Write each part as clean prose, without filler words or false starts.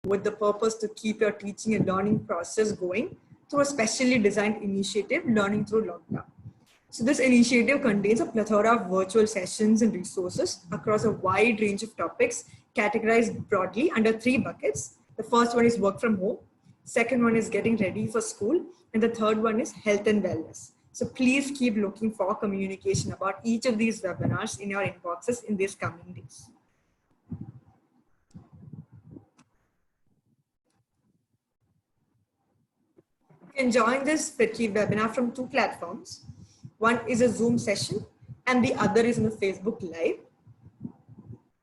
with the purpose to keep your teaching and learning process going through a specially designed initiative, Learning Through Lockdown. So this initiative contains a plethora of virtual sessions and resources across a wide range of topics categorized broadly under 3 buckets. The first one is work from home, second one is getting ready for school, and the third one is health and wellness. So please keep looking for communication about each of these webinars in your inboxes in these coming days. You can join this FIRKI webinar from 2 platforms. One is a Zoom session and the other is in the Facebook Live.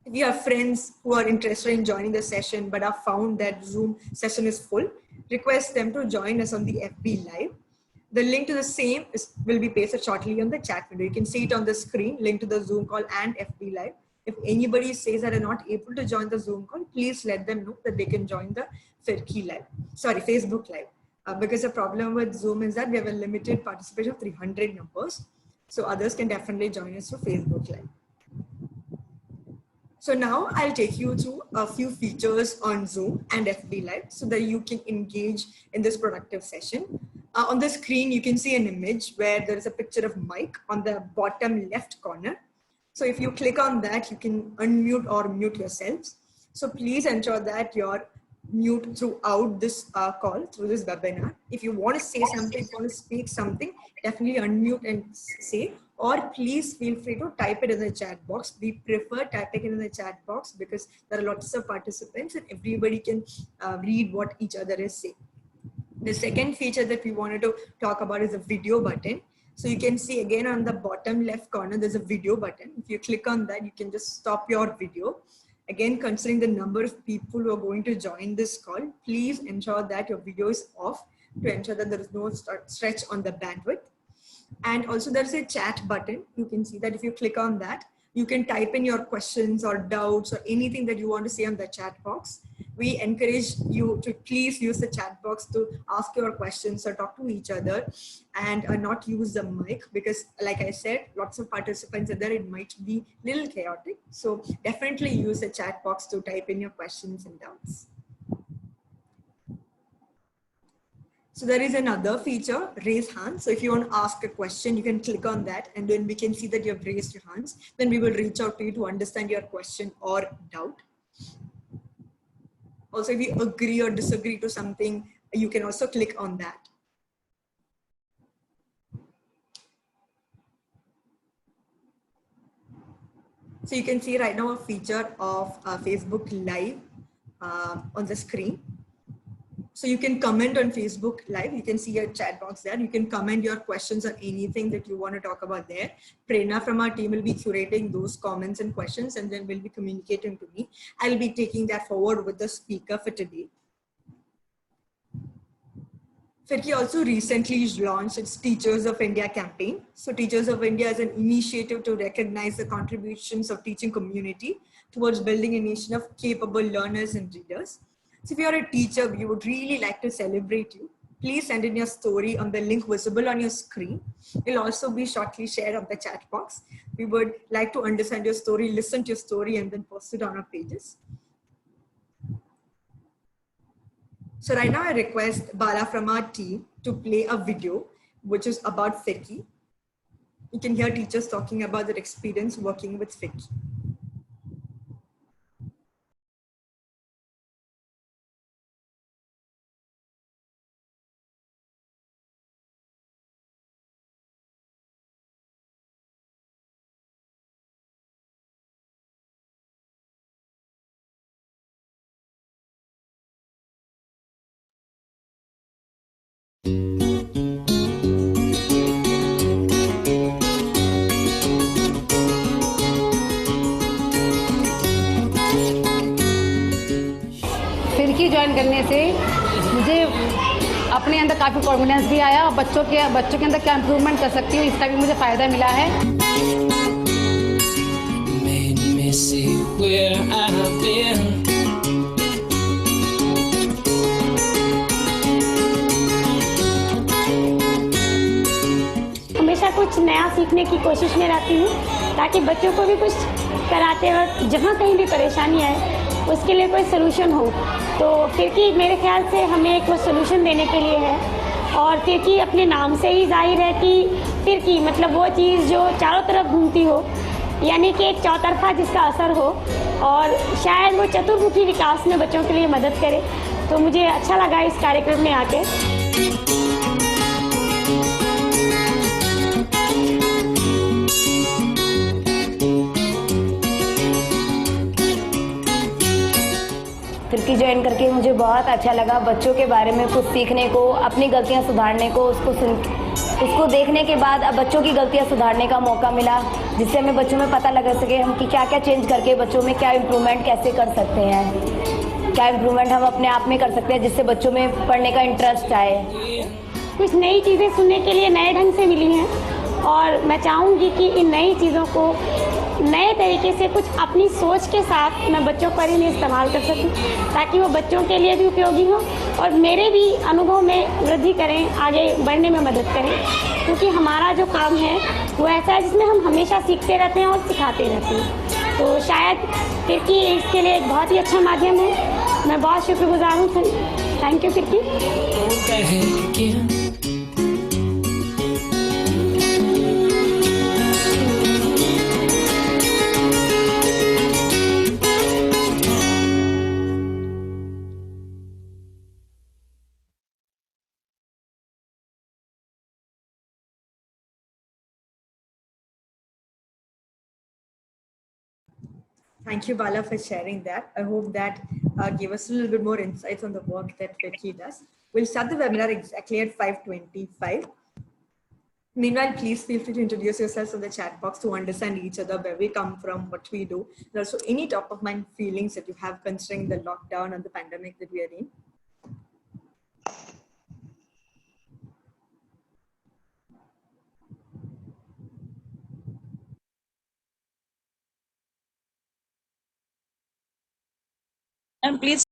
If you have friends who are interested in joining the session but have found that Zoom session is full, request them to join us on the FB Live. The link to the same will be pasted shortly on the chat window. You can see it on the screen, link to the Zoom call and FB Live. If anybody says that they're not able to join the Zoom call, please let them know that they can join the Facebook Live. Because the problem with Zoom is that we have a limited participation of 300 numbers. So others can definitely join us through Facebook Live. So now I'll take you through a few features on Zoom and FB Live so that you can engage in this productive session. On the screen, you can see an image where there is a picture of Mike on the bottom left corner. So if you click on that, you can unmute or mute yourselves. So please ensure that you're mute throughout this call, through this webinar. If you want to say something, if you want to speak something, definitely unmute and say, or please feel free to type it in the chat box. We prefer typing it in the chat box because there are lots of participants and everybody can read what each other is saying. The second feature that we wanted to talk about is the video button. So you can see again on the bottom left corner, there's a video button. If you click on that, you can just stop your video. Again, considering the number of people who are going to join this call, please ensure that your video is off to ensure that there is no stretch on the bandwidth. And also there's a chat button. You can see that if you click on that, you can type in your questions or doubts or anything that you want to say on the chat box. We encourage you to please use the chat box to ask your questions or talk to each other and not use the mic because like I said, lots of participants are there, it might be a little chaotic. So definitely use the chat box to type in your questions and doubts. So there is another feature, raise hands. So if you want to ask a question, you can click on that and then we can see that you have raised your hands. Then we will reach out to you to understand your question or doubt. Also, if you agree or disagree to something, you can also click on that. So you can see right now a feature of Facebook Live on the screen. So you can comment on Facebook Live. You can see your chat box there. You can comment your questions on anything that you want to talk about there. Prerna from our team will be curating those comments and questions and then will be communicating to me. I'll be taking that forward with the speaker for today. FIRKI also recently launched its Teachers of India campaign. So Teachers of India is an initiative to recognize the contributions of teaching community towards building a nation of capable learners and readers. So if you're a teacher, we would really like to celebrate you. Please send in your story on the link visible on your screen. It'll also be shortly shared on the chat box. We would like to understand your story, listen to your story, and then post it on our pages. So right now I request Bala from our team to play a video, which is about FIRKI. You can hear teachers talking about their experience working with FIRKI. FIRKI join करने से मुझे अपने अंदर काफ़ी confidence भी आया और बच्चों के अंदर क्या इम्प्रूवमेंट कर सकती हूँ इसका भी मुझे फ़ायदा मिला है। हमेशा कुछ नया सीखने की कोशिश में रहती हूँ ताकि बच्चों को भी कुछ कराते वक्त जहाँ कहीं भी परेशानी आए उसके लिए कोई सलूशन हो। तो फिरकी मेरे ख्याल से हमें एक वो सोल्यूशन देने के लिए है। और फिरकी अपने नाम से ही जाहिर है कि फिरकी मतलब वो चीज़ जो चारों तरफ घूमती हो, यानी कि एक चौतरफा जिसका असर हो, और शायद वो चतुर्मुखी विकास में बच्चों के लिए मदद करे। तो मुझे अच्छा लगा इस कार्यक्रम में आके। फिरकी ज्वाइन करके मुझे बहुत अच्छा लगा। बच्चों के बारे में कुछ सीखने को, अपनी गलतियां सुधारने को, उसको देखने के बाद अब बच्चों की गलतियां सुधारने का मौका मिला, जिससे हमें बच्चों में पता लगा सके हम कि क्या क्या चेंज करके बच्चों में क्या इम्प्रूवमेंट कैसे कर सकते हैं, क्या इम्प्रूवमेंट हम अपने आप में कर सकते हैं जिससे बच्चों में पढ़ने का इंटरेस्ट आए। कुछ नई चीज़ें सुनने के लिए नए ढंग से मिली हैं, और मैं चाहूँगी कि इन नई चीज़ों को नए तरीके से कुछ अपनी सोच के साथ मैं बच्चों पर इन्हें इस्तेमाल कर सकूं, ताकि वो बच्चों के लिए भी उपयोगी हो और मेरे भी अनुभव में वृद्धि करें, आगे बढ़ने में मदद करें। क्योंकि हमारा जो काम है वो ऐसा है जिसमें हम हमेशा सीखते रहते हैं और सिखाते रहते हैं। तो शायद फिरकी इसके लिए एक बहुत ही अच्छा माध्यम है। मैं बहुत शुक्रगुजार हूँ। थैंक यू फिरकी। Thank you, Bala, for sharing that. I hope that gave us a little bit more insights on the work that Firdki does. We'll start the webinar exactly at 5:25. Meanwhile, please feel free to introduce yourselves in the chat box to understand each other, where we come from, what we do, and also any top of mind feelings that you have concerning the lockdown and the pandemic that we are in. And please.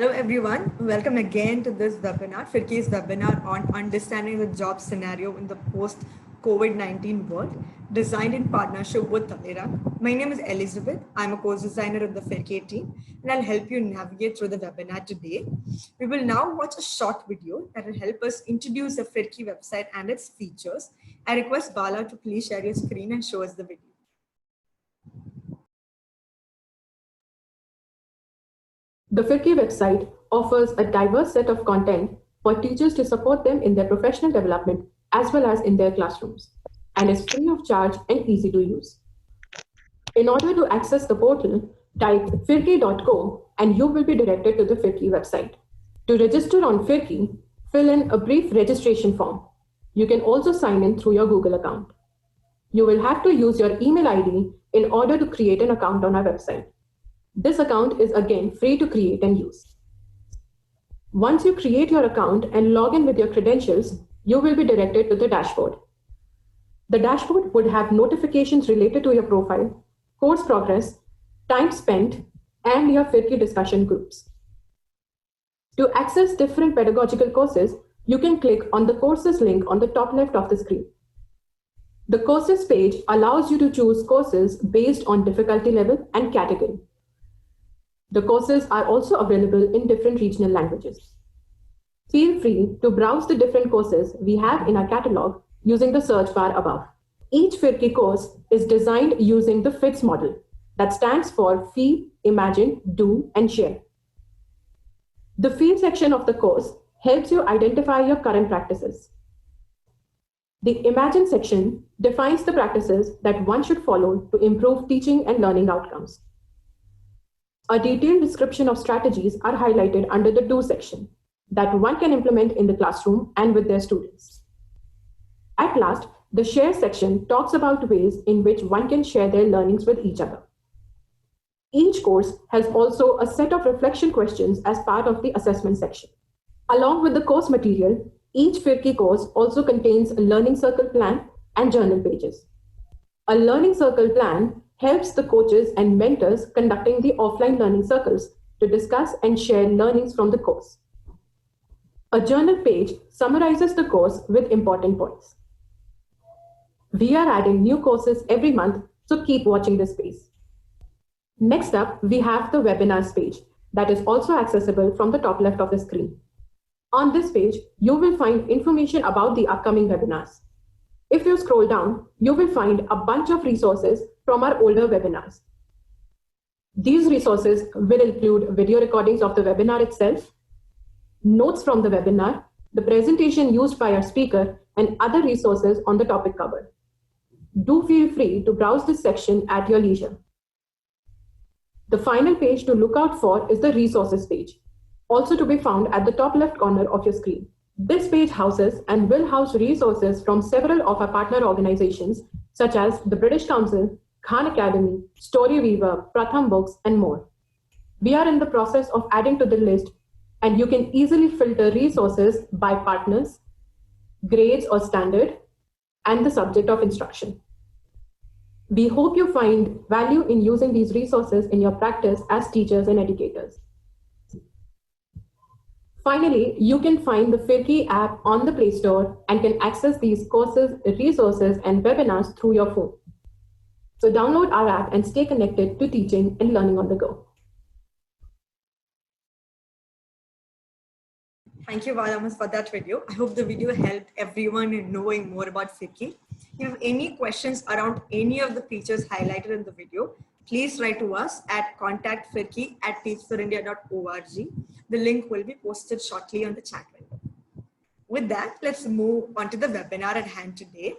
Hello everyone, welcome again to this webinar, Firdki's webinar on understanding the job scenario in the post-COVID-19 world, designed in partnership with Talera. My name is Elizabeth. I'm a course designer of the FIRCI team, and I'll help you navigate through the webinar today. We will now watch a short video that will help us introduce the FIRCI website and its features. I request Bala to please share your screen and show us the video. The FIRCI website offers a diverse set of content for teachers to support them in their professional development as well as in their classrooms, and is free of charge and easy to use. In order to access the portal, type firki.co and you will be directed to the FIRCI website. To register on FIRCI, fill in a brief registration form. You can also sign in through your Google account. You will have to use your email ID in order to create an account on our website. This account is again free to create and use. Once you create your account and log in with your credentials, you will be directed to the dashboard. The dashboard would have notifications related to your profile, course progress, time spent, and your FIRCI discussion groups. To access different pedagogical courses, you can click on the courses link on the top left of the screen. The courses page allows you to choose courses based on difficulty level and category. The courses are also available in different regional languages. Feel free to browse the different courses we have in our catalog using the search bar above. Each FIRCI course is designed using the FITS model that stands for Feel, Imagine, Do, and Share. The Feel section of the course helps you identify your current practices. The Imagine section defines the practices that one should follow to improve teaching and learning outcomes. A detailed description of strategies are highlighted under the Do section that one can implement in the classroom and with their students. At last, the Share section talks about ways in which one can share their learnings with each other. Each course has also a set of reflection questions as part of the assessment section. Along with the course material, each FIRCI course also contains a learning circle plan and journal pages. A learning circle plan helps the coaches and mentors conducting the offline learning circles to discuss and share learnings from the course. A journal page summarizes the course with important points. We are adding new courses every month, so keep watching this space. Next up, we have the webinars page that is also accessible from the top left of the screen. On this page, you will find information about the upcoming webinars. If you scroll down, you will find a bunch of resources from our older webinars. These resources will include video recordings of the webinar itself, notes from the webinar, the presentation used by our speaker, and other resources on the topic covered. Do feel free to browse this section at your leisure. The final page to look out for is the resources page, also to be found at the top left corner of your screen. This page houses and will house resources from several of our partner organizations, such as the British Council, Khan Academy, Storyweaver, Pratham Books, and more. We are in the process of adding to the list, and you can easily filter resources by partners, grades or standard, and the subject of instruction. We hope you find value in using these resources in your practice as teachers and educators. Finally, you can find the FIRCI app on the Play Store and can access these courses, resources, and webinars through your phone. So download our app and stay connected to teaching and learning on the go. Thank you, Valamas, for that video. I hope the video helped everyone in knowing more about FIRCI. If you have any questions around any of the features highlighted in the video, please write to us at contactfirki@teachforindia.org. The link will be posted shortly on the chat window. With that, let's move on to the webinar at hand today.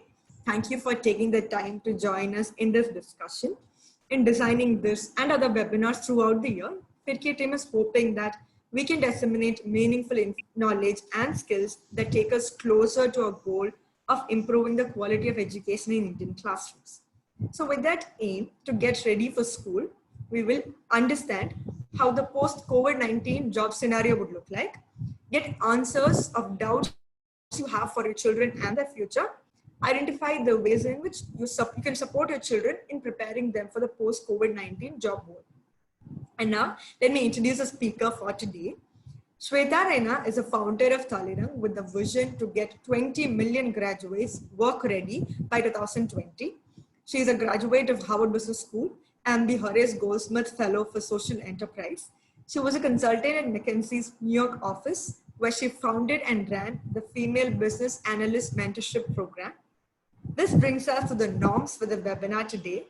Thank you for taking the time to join us in this discussion. In designing this and other webinars throughout the year, FIRCI team is hoping that we can disseminate meaningful knowledge and skills that take us closer to our goal of improving the quality of education in Indian classrooms. So with that aim to get ready for school, we will understand how the post-COVID-19 job scenario would look like, get answers of doubts you have for your children and their future, identify the ways in which you can support your children in preparing them for the post-COVID-19 job world. And now, let me introduce a speaker for today. Shweta Raina is a founder of Talirang with the vision to get 20 million graduates work ready by 2020. She is a graduate of Harvard Business School and the Horace Goldsmith Fellow for Social Enterprise. She was a consultant at McKinsey's New York office, where she founded and ran the Female Business Analyst Mentorship Program. This brings us to the norms for the webinar today.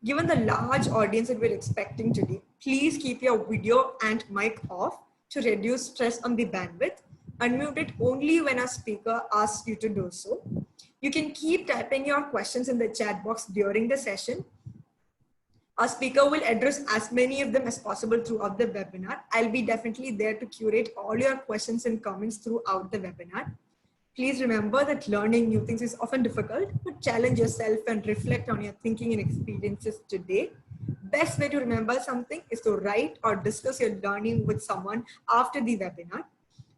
Given the large audience that we're expecting today, please keep your video and mic off to reduce stress on the bandwidth. Unmute it only when our speaker asks you to do so. You can keep typing your questions in the chat box during the session. Our speaker will address as many of them as possible throughout the webinar. I'll be definitely there to curate all your questions and comments throughout the webinar. Please remember that learning new things is often difficult, but challenge yourself and reflect on your thinking and experiences today. Best way to remember something is to write or discuss your learning with someone after the webinar.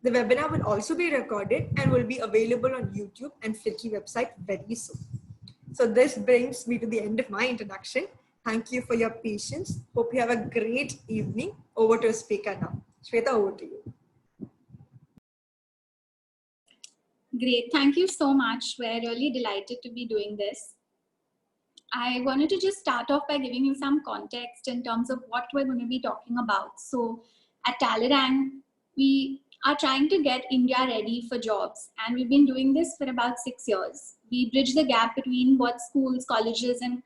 The webinar will also be recorded and will be available on YouTube and Fliki website very soon. So this brings me to the end of my introduction. Thank you for your patience. Hope you have a great evening. Over to a speaker now. Shweta, over to you. Great. Thank you so much. We're really delighted to be doing this. I wanted to just start off by giving you some context in terms of what we're going to be talking about. So at Talleyrand, we are trying to get India ready for jobs. And we've been doing this for about 6 years. We bridge the gap between what schools, colleges, and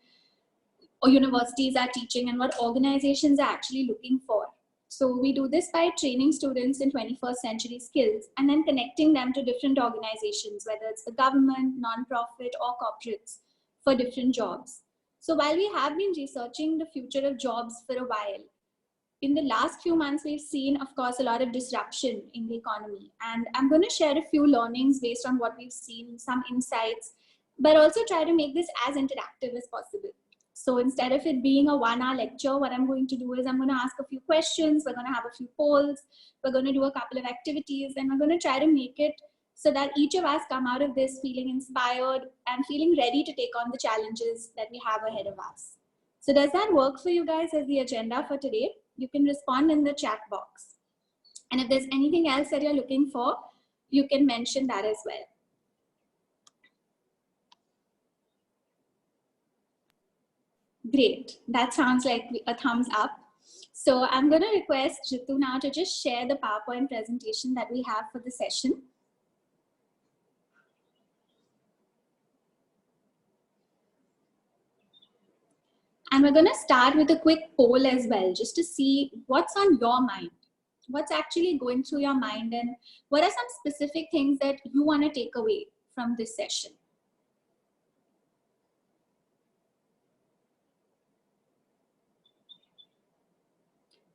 universities are teaching and what organizations are actually looking for. So we do this by training students in 21st century skills and then connecting them to different organizations, whether it's the government, non-profit, or corporates for different jobs. So while we have been researching the future of jobs for a while, in the last few months, we've seen, of course, a lot of disruption in the economy. And I'm going to share a few learnings based on what we've seen, some insights, but also try to make this as interactive as possible. So instead of it being a 1-hour lecture, what I'm going to do is I'm going to ask a few questions. We're going to have a few polls. We're going to do a couple of activities, and we're going to try to make it so that each of us come out of this feeling inspired and feeling ready to take on the challenges that we have ahead of us. So does that work for you guys as the agenda for today? You can respond in the chat box. And if there's anything else that you're looking for, you can mention that as well. Great, that sounds like a thumbs up. So I'm going to request Ritu now to just share the PowerPoint presentation that we have for the session. And we're going to start with a quick poll as well, just to see what's on your mind, what's actually going through your mind, and what are some specific things that you want to take away from this session.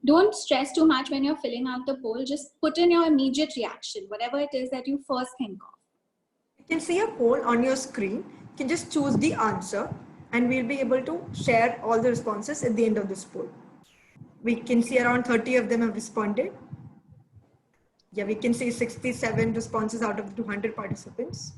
Don't stress too much when you're filling out the poll. Just put in your immediate reaction, whatever it is that you first think of. You can see a poll on your screen. You can just choose the answer and we'll be able to share all the responses at the end of this poll. We can see around 30 of them have responded. Yeah, we can see 67 responses out of the 200 participants.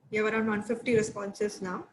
We have around 150 responses now.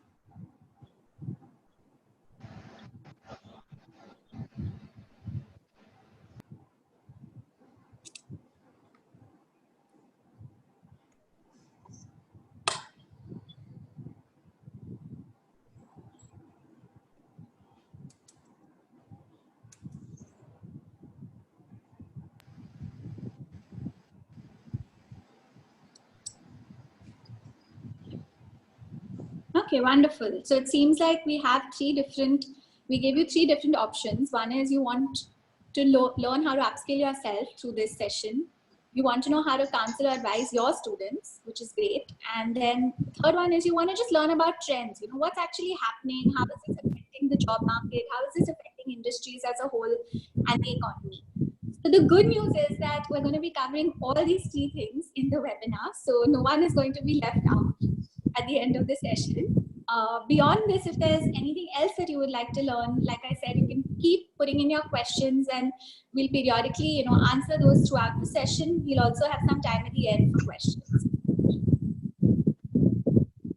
Okay, wonderful. So it seems like we have we gave you 3 different options. One is you want to learn how to upskill yourself through this session. You want to know how to counsel or advise your students, which is great. And then the third one is you want to just learn about trends. You know, what's actually happening? How is this affecting the job market? How is this affecting industries as a whole and the economy? So the good news is that we're going to be covering all these 3 things in the webinar. So no one is going to be left out at the end of the session. Beyond this, if there's anything else that you would like to learn, like I said, you can keep putting in your questions and we'll periodically, answer those throughout the session. We'll also have some time at the end for questions.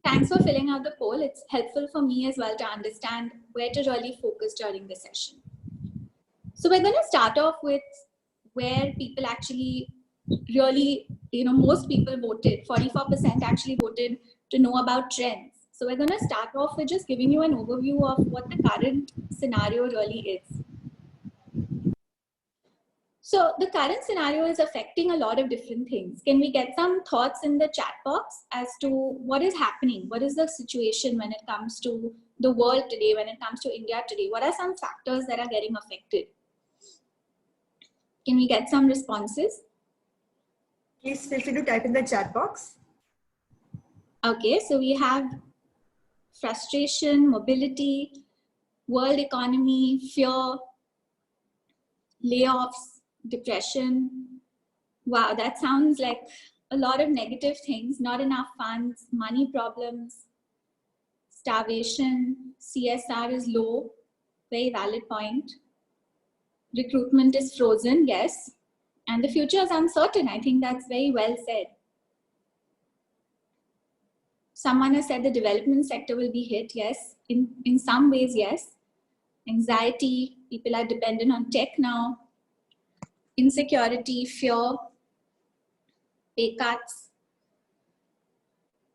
Thanks for filling out the poll. It's helpful for me as well to understand where to really focus during the session. So we're going to start off with where people actually really, most people voted, 44% actually voted to know about trends. So we're going to start off with just giving you an overview of what the current scenario really is. So the current scenario is affecting a lot of different things. Can we get some thoughts in the chat box as to what is happening? What is the situation when it comes to the world today, when it comes to India today? What are some factors that are getting affected? Can we get some responses? Please feel free to type in the chat box. Okay, so we have frustration, mobility, world economy, fear, layoffs, depression. Wow, that sounds like a lot of negative things. Not enough funds, money problems, starvation, CSR is low, very valid point. Recruitment is frozen, yes. And the future is uncertain. I think that's very well said. Someone has said the development sector will be hit, yes. In some ways, yes. Anxiety, people are dependent on tech now. Insecurity, fear, pay cuts.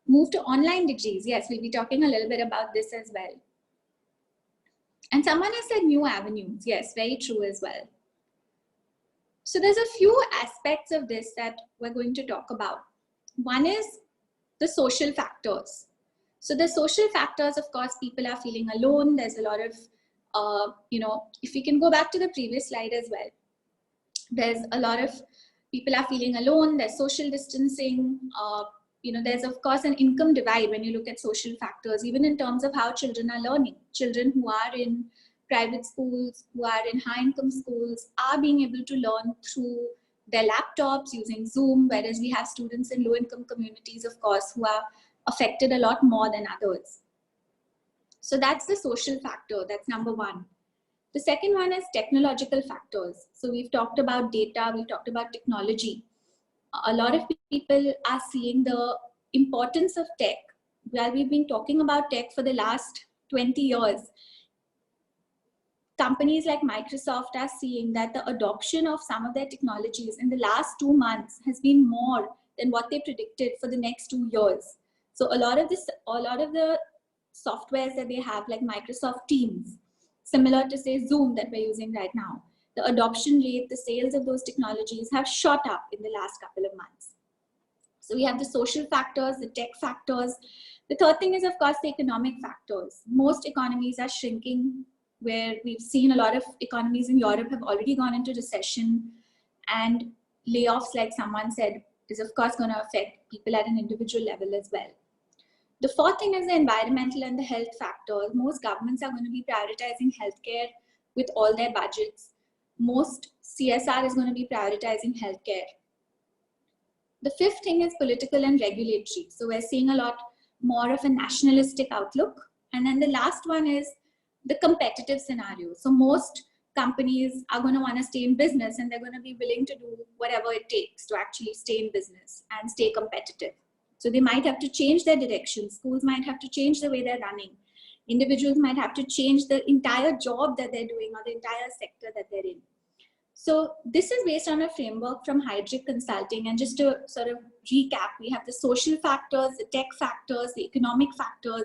Move to online degrees. Yes, we'll be talking a little bit about this as well. And someone has said new avenues. Yes, very true as well. So there's a few aspects of this that we're going to talk about. One is the social factors. So the social factors, of course, people are feeling alone. There's a lot of, if we can go back to the previous slide as well, there's a lot of people are feeling alone. There's social distancing. There's, of course, an income divide when you look at social factors, even in terms of how children are learning. Children who are in private schools, who are in high-income schools, are being able to learn through their laptops using Zoom, whereas we have students in low-income communities, of course, who are affected a lot more than others. So that's the social factor. That's number one. The second one is technological factors. So we've talked about data, we've talked about technology. A lot of people are seeing the importance of tech. While we've been talking about tech for the last 20 years, companies like Microsoft are seeing that the adoption of some of their technologies in the last 2 months has been more than what they predicted for the next 2 years. So a lot of the softwares that they have, like Microsoft Teams, similar to say Zoom that we're using right now, the adoption rate, the sales of those technologies have shot up in the last couple of months. So we have the social factors, the tech factors. The third thing is, of course, the economic factors. Most economies are shrinking, where we've seen a lot of economies in Europe have already gone into recession, and layoffs, like someone said, is of course going to affect people at an individual level as well. The fourth thing is the environmental and the health factors. Most governments are going to be prioritizing healthcare with all their budgets. Most CSR is going to be prioritizing healthcare. The fifth thing is political and regulatory. So we're seeing a lot more of a nationalistic outlook. And then the last one is the competitive scenario. So most companies are going to want to stay in business, and they're going to be willing to do whatever it takes to actually stay in business and stay competitive. So they might have to change their direction. Schools might have to change the way they're running. Individuals might have to change the entire job that they're doing or the entire sector that they're in. So this is based on a framework from Heidrick Consulting. And just to sort of recap, we have the social factors, the tech factors, the economic factors,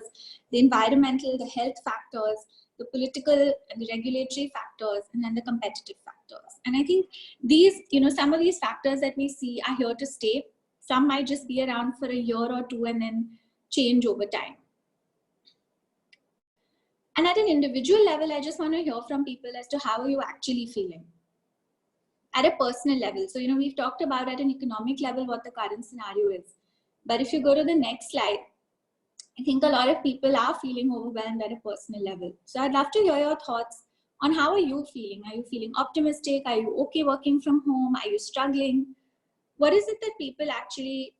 the environmental, the health factors, the political and the regulatory factors, and then the competitive factors. And I think these, some of these factors that we see are here to stay. Some might just be around for a year or two and then change over time. And at an individual level, I just want to hear from people as to how are you actually feeling at a personal level. So, we've talked about at an economic level what the current scenario is. But if you go to the next slide, I think a lot of people are feeling overwhelmed at a personal level. So I'd love to hear your thoughts on how are you feeling? Are you feeling optimistic? Are you okay working from home? Are you struggling? What is it that people actually,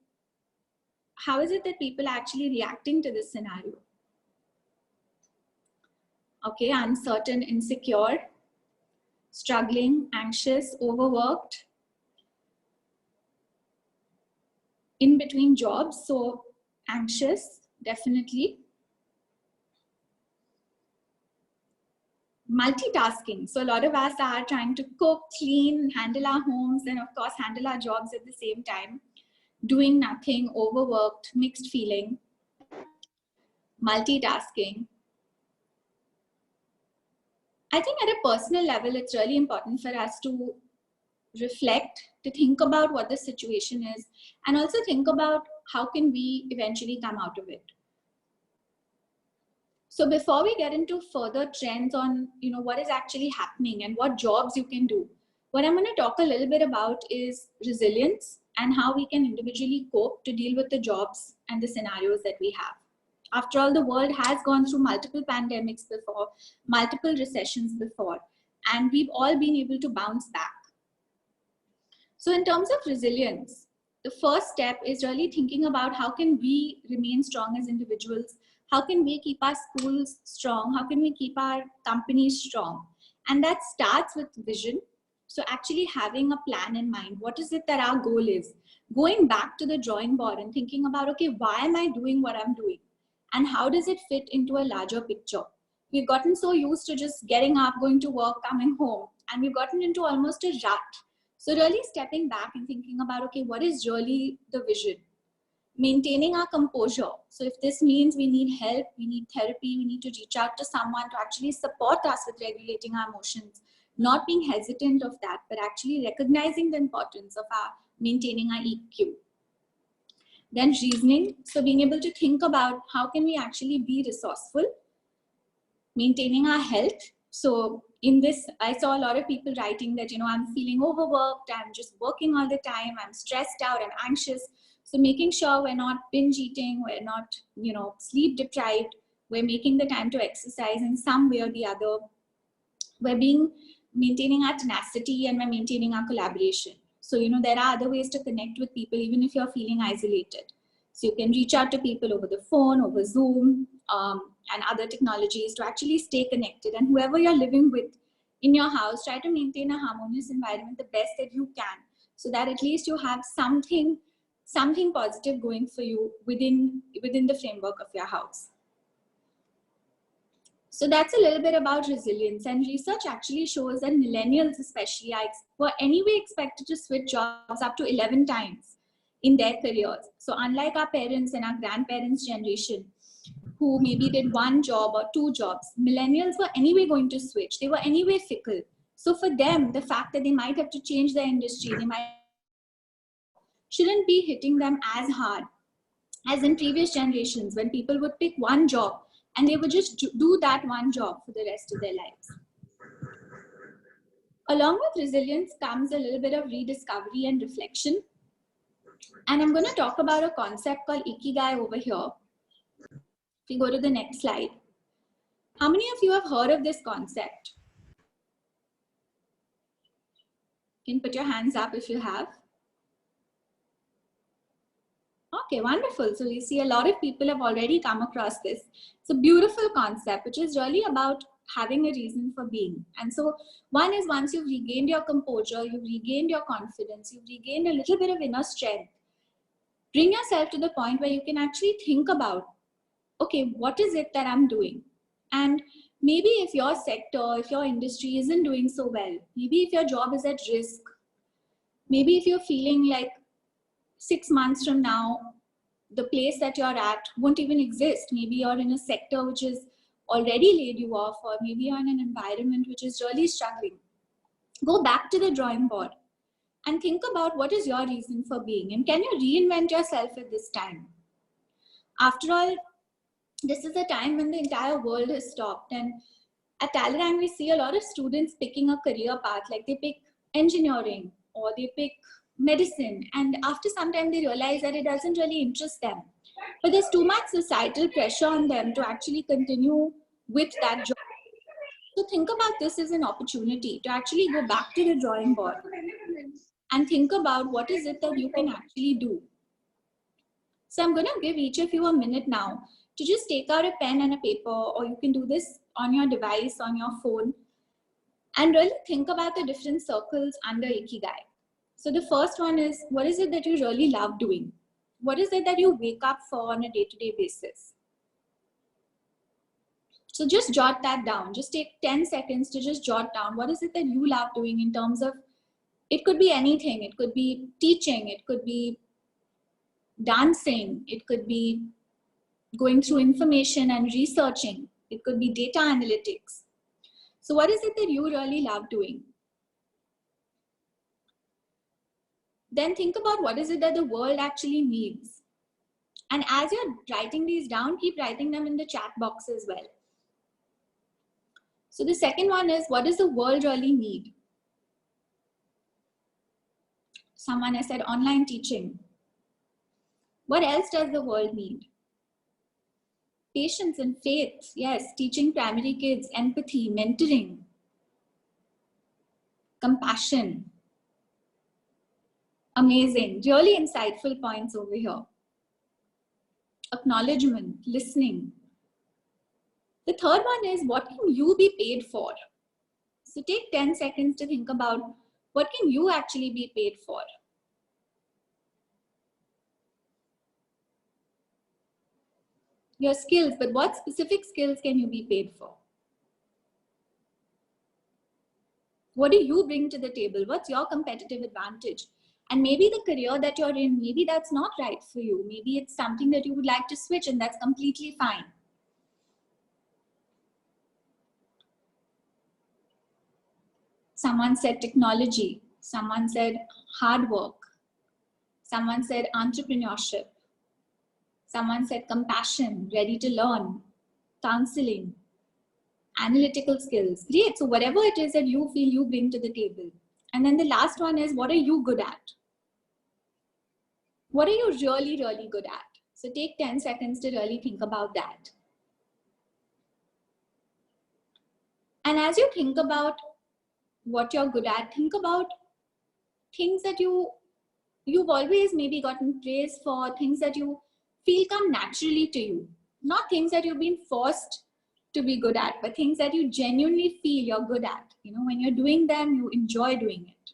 how is it that people are actually reacting to this scenario? Okay, uncertain, insecure, struggling, anxious, overworked, in between jobs, so anxious, definitely. multitasking. So a lot of us are trying to cook, clean, handle our homes, and of course handle our jobs at the same time. Doing nothing, overworked, mixed feeling, multitasking. I think at a personal level, it's really important for us to reflect, to think about what the situation is, and also think about how can we eventually come out of it. So before we get into further trends on, what is actually happening and what jobs you can do, what I'm going to talk a little bit about is resilience and how we can individually cope to deal with the jobs and the scenarios that we have. After all, the world has gone through multiple pandemics before, multiple recessions before, and we've all been able to bounce back. So in terms of resilience, the first step is really thinking about how can we remain strong as individuals. How can we keep our schools strong? How can we keep our companies strong? And that starts with vision. So actually having a plan in mind. What is it that our goal is? Going back to the drawing board and thinking about, okay, why am I doing what I'm doing? And how does it fit into a larger picture? We've gotten so used to just getting up, going to work, coming home, and we've gotten into almost a rut. So really stepping back and thinking about, okay, what is really the vision? Maintaining our composure. So if this means we need help, we need therapy, we need to reach out to someone to actually support us with regulating our emotions, not being hesitant of that, but actually recognizing the importance of our maintaining our EQ. Then reasoning. So being able to think about how can we actually be resourceful, maintaining our health. So in this, I saw a lot of people writing that, I'm feeling overworked, I'm just working all the time, I'm stressed out, I'm anxious. So making sure we're not binge eating, we're not, sleep deprived, we're making the time to exercise in some way or the other. We're maintaining our tenacity and we're maintaining our collaboration. So, there are other ways to connect with people, even if you're feeling isolated. So you can reach out to people over the phone, over Zoom, and other technologies to actually stay connected. And whoever you're living with in your house, try to maintain a harmonious environment the best that you can, so that at least you have something positive going for you within the framework of your house. So that's a little bit about resilience, and research actually shows that millennials especially were anyway expected to switch jobs up to 11 times in their careers. So unlike our parents and our grandparents' generation, who maybe did one job or two jobs, millennials were anyway going to switch. They were anyway fickle. So for them, the fact that they might have to change their industry, shouldn't be hitting them as hard as in previous generations, when people would pick one job and they would just do that one job for the rest of their lives. Along with resilience comes a little bit of rediscovery and reflection. And I'm going to talk about a concept called Ikigai over here. If you go to the next slide. How many of you have heard of this concept? You can put your hands up if you have. Okay, wonderful. So you see a lot of people have already come across this. It's a beautiful concept, which is really about having a reason for being. And so one is, once you've regained your composure, you've regained your confidence, you've regained a little bit of inner strength, bring yourself to the point where you can actually think about, okay, what is it that I'm doing? And maybe if your sector, if your industry isn't doing so well, maybe if your job is at risk, maybe if you're feeling like 6 months from now, the place that you're at won't even exist. Maybe you're in a sector which is already laid you off, or maybe you're in an environment which is really struggling. Go back to the drawing board and think about what is your reason for being, and can you reinvent yourself at this time? After all, this is a time when the entire world has stopped, and at Talleyrand we see a lot of students picking a career path, like they pick engineering or they pick medicine, and after some time they realize that it doesn't really interest them. But there's too much societal pressure on them to actually continue with that job. So think about this as an opportunity to actually go back to the drawing board and think about what is it that you can actually do. So I'm going to give each of you a minute now to just take out a pen and a paper, or you can do this on your device, on your phone, and really think about the different circles under Ikigai. So the first one is, what is it that you really love doing? What is it that you wake up for on a day-to-day basis? So just jot that down. Just take 10 seconds to just jot down what is it that you love doing in terms of, it could be anything. It could be teaching, it could be dancing, it could be going through information and researching, it could be data analytics. So what is it that you really love doing? Then think about what is it that the world actually needs. And as you're writing these down, keep writing them in the chat box as well. So the second one is, what does the world really need? Someone has said online teaching. What else does the world need? Patience and faith. Yes, teaching primary kids, empathy, mentoring, compassion. Amazing, really insightful points over here. Acknowledgement, listening. The third one is, what can you be paid for? So take 10 seconds to think about, what can you actually be paid for? Your skills, but what specific skills can you be paid for? What do you bring to the table? What's your competitive advantage? And maybe the career that you're in, maybe that's not right for you. Maybe it's something that you would like to switch, and that's completely fine. Someone said technology. Someone said hard work. Someone said entrepreneurship. Someone said compassion, ready to learn, counseling, analytical skills. Great. So whatever it is that you feel you bring to the table. And then the last one is, what are you good at? What are you really, really good at? So take 10 seconds to really think about that. And as you think about what you're good at, think about things that you've always maybe gotten praise for, things that you feel come naturally to you. Not things that you've been forced to be good at, but things that you genuinely feel you're good at. You know, when you're doing them, you enjoy doing it.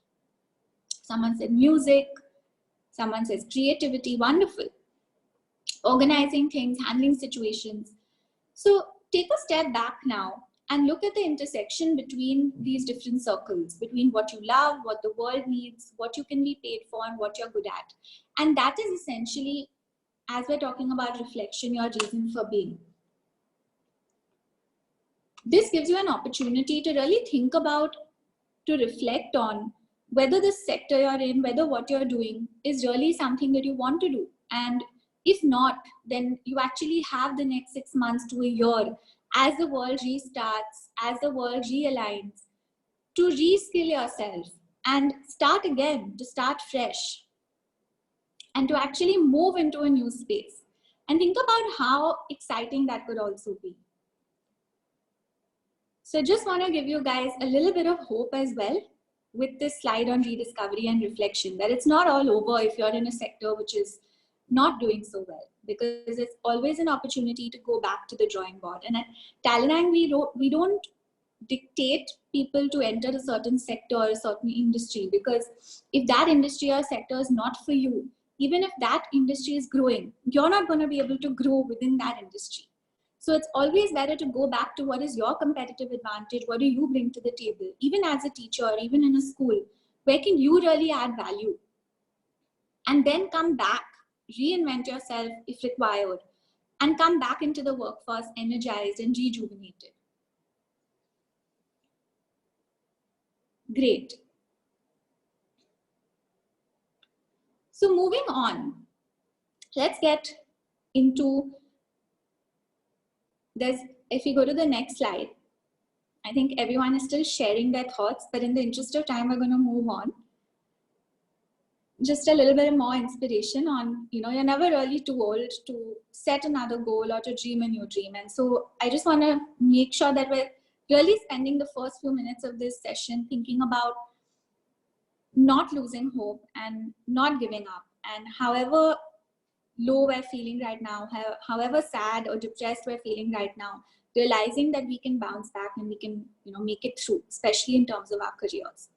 Someone said music. Someone says creativity. Wonderful. Organizing things, handling situations. So take a step back now and look at the intersection between these different circles, between what you love, what the world needs, what you can be paid for, and what you're good at. And that is essentially, as we're talking about reflection, your reason for being. This gives you an opportunity to really think about, to reflect on whether the sector you're in, whether what you're doing is really something that you want to do. And if not, then you actually have the next 6 months to a year as the world restarts, as the world realigns, to reskill yourself and start again, to start fresh, and to actually move into a new space. And think about how exciting that could also be. So I just want to give you guys a little bit of hope as well with this slide on rediscovery and reflection, that it's not all over if you're in a sector which is not doing so well, because it's always an opportunity to go back to the drawing board. And at Talonang, we don't dictate people to enter a certain sector or a certain industry, because if that industry or sector is not for you, even if that industry is growing, you're not going to be able to grow within that industry. So it's always better to go back to what is your competitive advantage, what do you bring to the table, even as a teacher or even in a school, where can you really add value? And then come back, reinvent yourself if required, and come back into the workforce energized and rejuvenated. Great. So moving on, let's get into if you go to the next slide, I think everyone is still sharing their thoughts, but in the interest of time, we're going to move on. Just a little bit more inspiration on, you're never really too old to set another goal or to dream a new dream. And so I just want to make sure that we're really spending the first few minutes of this session thinking about not losing hope and not giving up. And however low we're feeling right now, however sad or depressed we're feeling right now, realizing that we can bounce back and we can, make it through, especially in terms of our careers.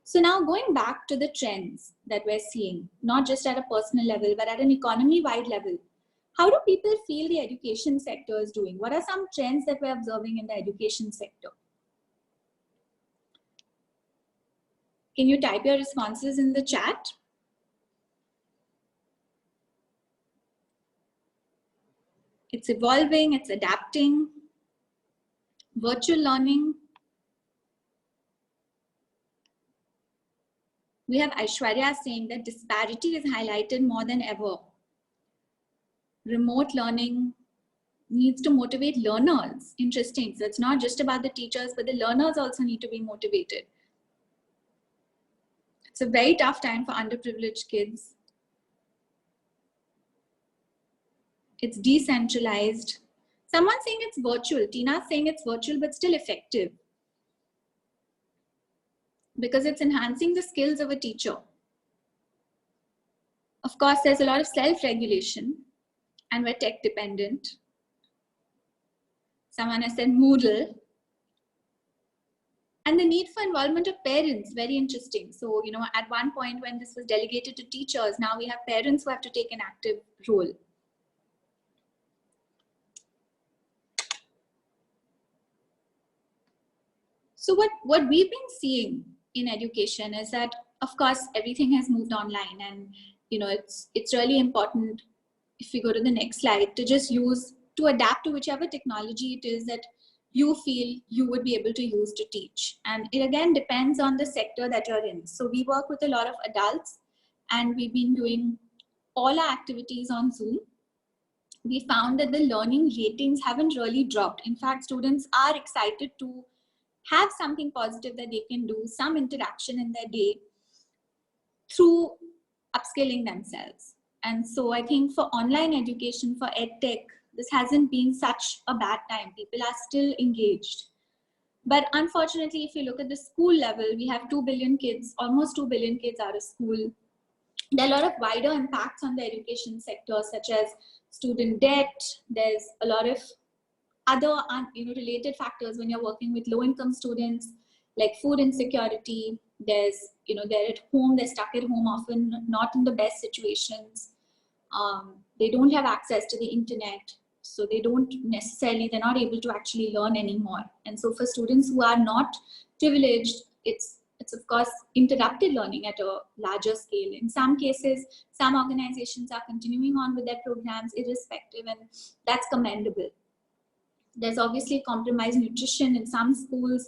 So now going back to the trends that we're seeing, not just at a personal level, but at an economy-wide level, How do people feel the education sector is doing? What are some trends that we're observing in the education sector? Can you type your responses in the chat? It's evolving, it's adapting. Virtual learning. We have Aishwarya saying that disparity is highlighted more than ever. Remote learning needs to motivate learners. Interesting. So it's not just about the teachers, but the learners also need to be motivated. It's a very tough time for underprivileged kids. It's decentralized. Someone's saying it's virtual. Tina's saying it's virtual, but still effective, because it's enhancing the skills of a teacher. Of course, there's a lot of self-regulation, and we're tech dependent. Someone has said Moodle. And the need for involvement of parents, very interesting. So, you know, at one point when this was delegated to teachers, now we have parents who have to take an active role. So what we've been seeing in education is that, of course, everything has moved online, and you know, it's really important, if we go to the next slide, to adapt to whichever technology it is that you feel you would be able to use to teach. And it again depends on the sector that you're in. So we work with a lot of adults, and we've been doing all our activities on Zoom. We found that the learning ratings haven't really dropped. In fact, students are excited to have something positive that they can do, some interaction in their day through upskilling themselves. And so I think for online education, for EdTech, this hasn't been such a bad time. People are still engaged. But unfortunately, if you look at the school level, we have 2 billion kids, almost 2 billion kids out of school. There are a lot of wider impacts on the education sector, such as student debt. There's a lot of other related factors when you're working with low-income students, like food insecurity. There's, they're at home, they're stuck at home, often not in the best situations. They don't have access to the internet, so they're not able to actually learn anymore. And so for students who are not privileged, it's of course interrupted learning at a larger scale. In some cases, some organizations are continuing on with their programs irrespective, and that's commendable. There's obviously compromised nutrition in some schools.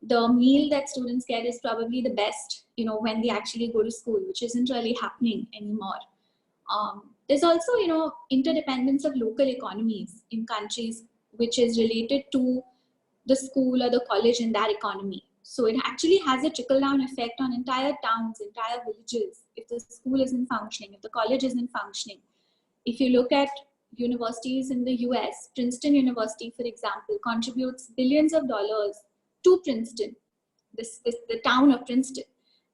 The meal that students get is probably the best, when they actually go to school, which isn't really happening anymore. There's also, interdependence of local economies in countries, which is related to the school or the college in that economy. So it actually has a trickle-down effect on entire towns, entire villages, if the school isn't functioning, if the college isn't functioning. If you look at universities in the US, Princeton University, for example, contributes billions of dollars to Princeton, the town of Princeton.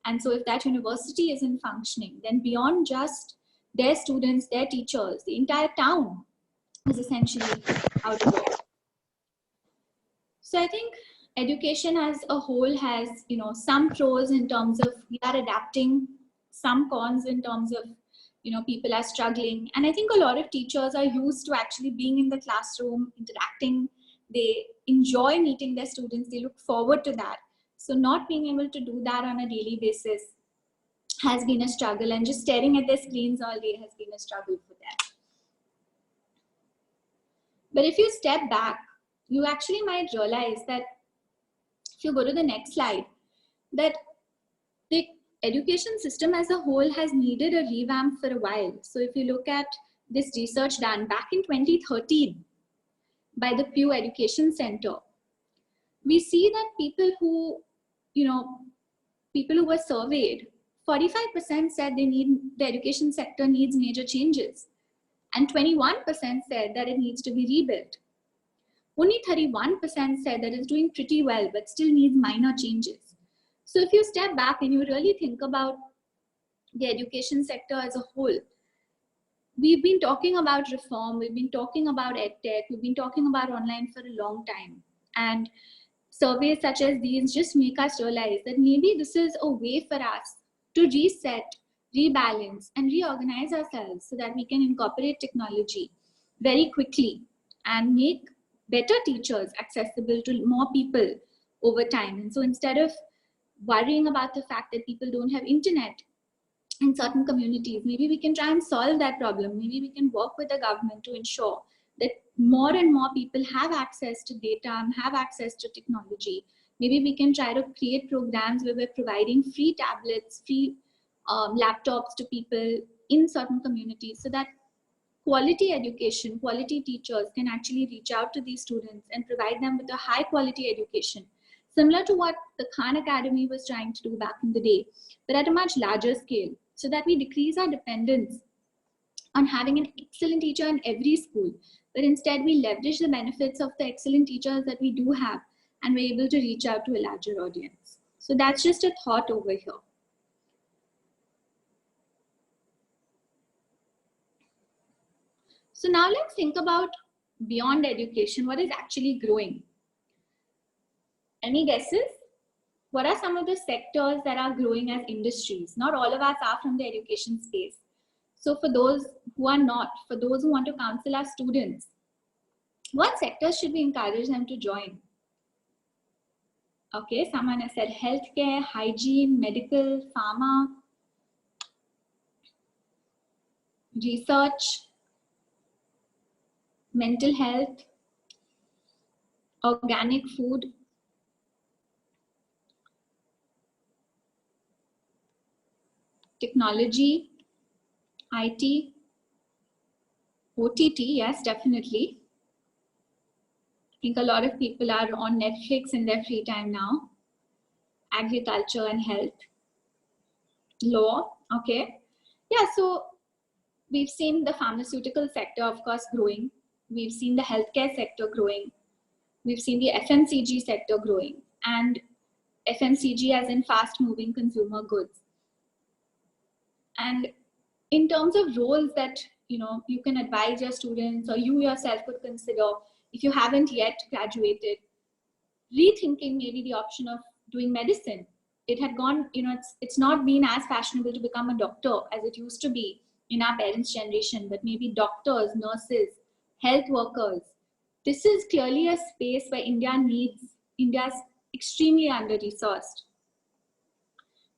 And so if that university isn't functioning, then beyond just their students, their teachers, the entire town is essentially out of work. So I think education as a whole has, some pros in terms of we are adapting, some cons in terms of, people are struggling. And I think a lot of teachers are used to actually being in the classroom, interacting. They enjoy meeting their students. They look forward to that. So not being able to do that on a daily basis has been a struggle, and just staring at their screens all day has been a struggle for them. But if you step back, you actually might realize that, if you go to the next slide, that the education system as a whole has needed a revamp for a while. So if you look at this research done back in 2013 by the Pew Education Center, we see that people who were surveyed, 45% said the education sector needs major changes, and 21% said that it needs to be rebuilt. Only 31% said that it's doing pretty well, but still needs minor changes. So if you step back and you really think about the education sector as a whole, we've been talking about reform, we've been talking about EdTech, we've been talking about online for a long time. And surveys such as these just make us realize that maybe this is a way for us to reset, rebalance, and reorganize ourselves so that we can incorporate technology very quickly and make better teachers accessible to more people over time. And so instead of worrying about the fact that people don't have internet in certain communities, maybe we can try and solve that problem. Maybe we can work with the government to ensure that more and more people have access to data and have access to technology. Maybe we can try to create programs where we're providing free tablets, free laptops to people in certain communities, so that quality education, quality teachers can actually reach out to these students and provide them with a high quality education, similar to what the Khan Academy was trying to do back in the day, but at a much larger scale, so that we decrease our dependence on having an excellent teacher in every school, but instead we leverage the benefits of the excellent teachers that we do have, and we're able to reach out to a larger audience. So that's just a thought over here. So now let's think about beyond education, what is actually growing? Any guesses? What are some of the sectors that are growing as industries? Not all of us are from the education space. So for those who are not, for those who want to counsel our students, what sectors should we encourage them to join? Okay, someone has said healthcare, hygiene, medical, pharma, research, mental health, organic food, technology, IT, OTT, yes, definitely. I think a lot of people are on Netflix in their free time now. Agriculture and health. Law, okay. Yeah, so we've seen the pharmaceutical sector, of course, growing. We've seen the healthcare sector growing. We've seen the FMCG sector growing, and FMCG as in fast-moving consumer goods. And in terms of roles that you can advise your students, or you yourself could consider if you haven't yet graduated, rethinking maybe the option of doing medicine. It had gone, it's not been as fashionable to become a doctor as it used to be in our parents' generation, but maybe doctors, nurses, health workers. This is clearly a space where India's extremely under-resourced.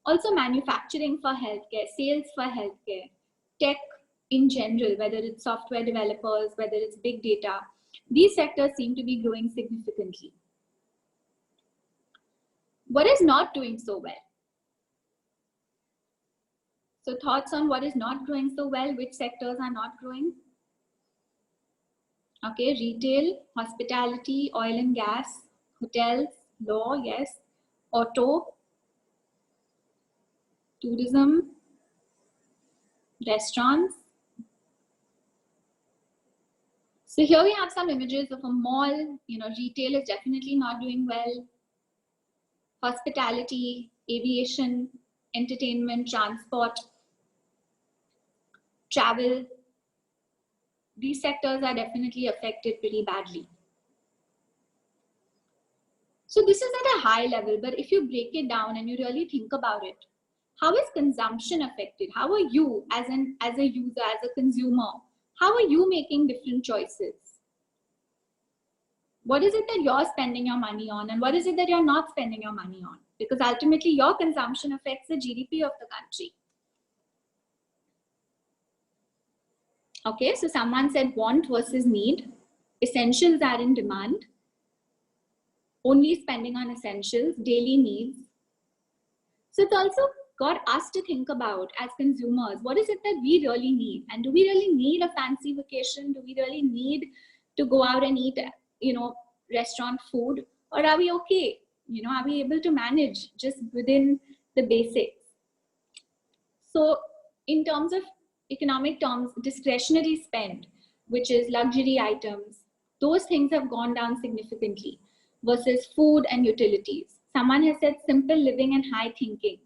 Also manufacturing for healthcare, sales for healthcare, tech in general, whether it's software developers, whether it's big data, these sectors seem to be growing significantly. What is not doing so well? So thoughts on what is not growing so well, which sectors are not growing? Okay, retail, hospitality, oil and gas, hotels, law, yes, auto, tourism, restaurants. So here we have some images of a mall. Retail is definitely not doing well. Hospitality, aviation, entertainment, transport, travel. These sectors are definitely affected pretty badly. So this is at a high level, but if you break it down and you really think about it, how is consumption affected? How are you as a user, as a consumer, how are you making different choices? What is it that you're spending your money on, and what is it that you're not spending your money on? Because ultimately your consumption affects the GDP of the country. Okay, so someone said want versus need. Essentials are in demand. Only spending on essentials, daily needs. So it's also got us to think about as consumers, what is it that we really need? And do we really need a fancy vacation? Do we really need to go out and eat, restaurant food? Or are we okay? Are we able to manage just within the basics? So in terms of economic terms, discretionary spend, which is luxury items, those things have gone down significantly versus food and utilities. Someone has said simple living and high thinking.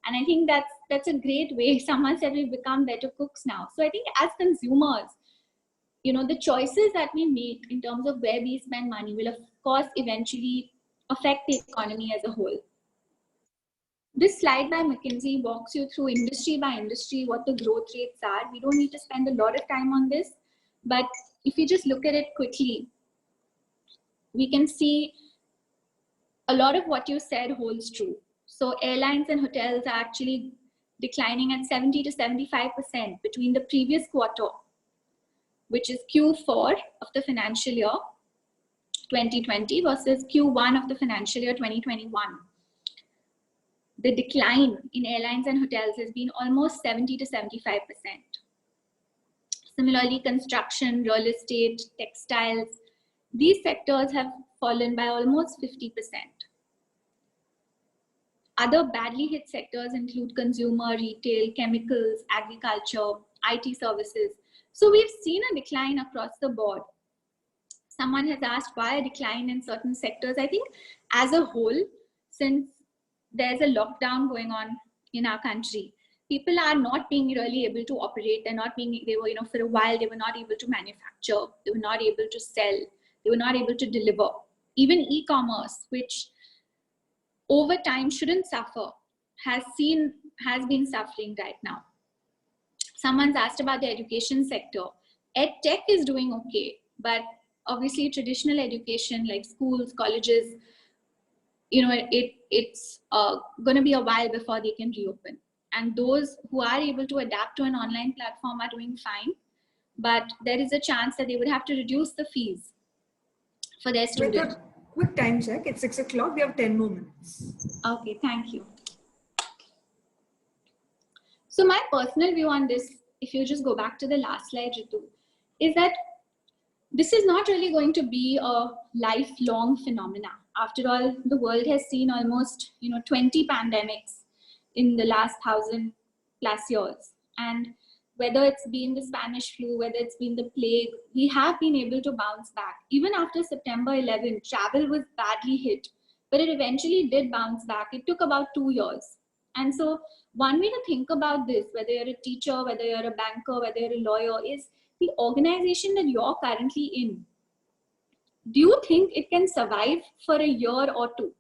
And I think that's a great way. Someone said we've become better cooks now. So I think as consumers, the choices that we make in terms of where we spend money will of course eventually affect the economy as a whole. This slide by McKinsey walks you through industry by industry what the growth rates are. We don't need to spend a lot of time on this, but if you just look at it quickly, we can see a lot of what you said holds true. So airlines and hotels are actually declining at 70 to 75% between the previous quarter, which is Q4 of the financial year 2020 versus Q1 of the financial year 2021. The decline in airlines and hotels has been almost 70 to 75%. Similarly, construction, real estate, textiles, these sectors have fallen by almost 50%. Other badly hit sectors include consumer, retail, chemicals, agriculture, IT services. So we've seen a decline across the board. Someone has asked why a decline in certain sectors. I think as a whole, since there's a lockdown going on in our country, people are not being really able to operate. They were, for a while, they were not able to manufacture. They were not able to sell. They were not able to deliver. Even e-commerce, which over time shouldn't suffer, has been suffering right now. Someone's asked about the education sector. EdTech is doing okay, but obviously traditional education like schools, colleges, it's going to be a while before they can reopen. And those who are able to adapt to an online platform are doing fine, but there is a chance that they would have to reduce the fees for their students. Quick time check. It's 6 o'clock. We have 10 more minutes. Okay, thank you. So my personal view on this, if you just go back to the last slide, Ritu, is that this is not really going to be a lifelong phenomena. After all, the world has seen almost 20 pandemics in the last 1,000+ years. And whether it's been the Spanish flu, whether it's been the plague, we have been able to bounce back. Even after September 11, travel was badly hit, but it eventually did bounce back. It took about 2 years. And so one way to think about this, whether you're a teacher, whether you're a banker, whether you're a lawyer, is the organization that you're currently in. Do you think it can survive for a year or two?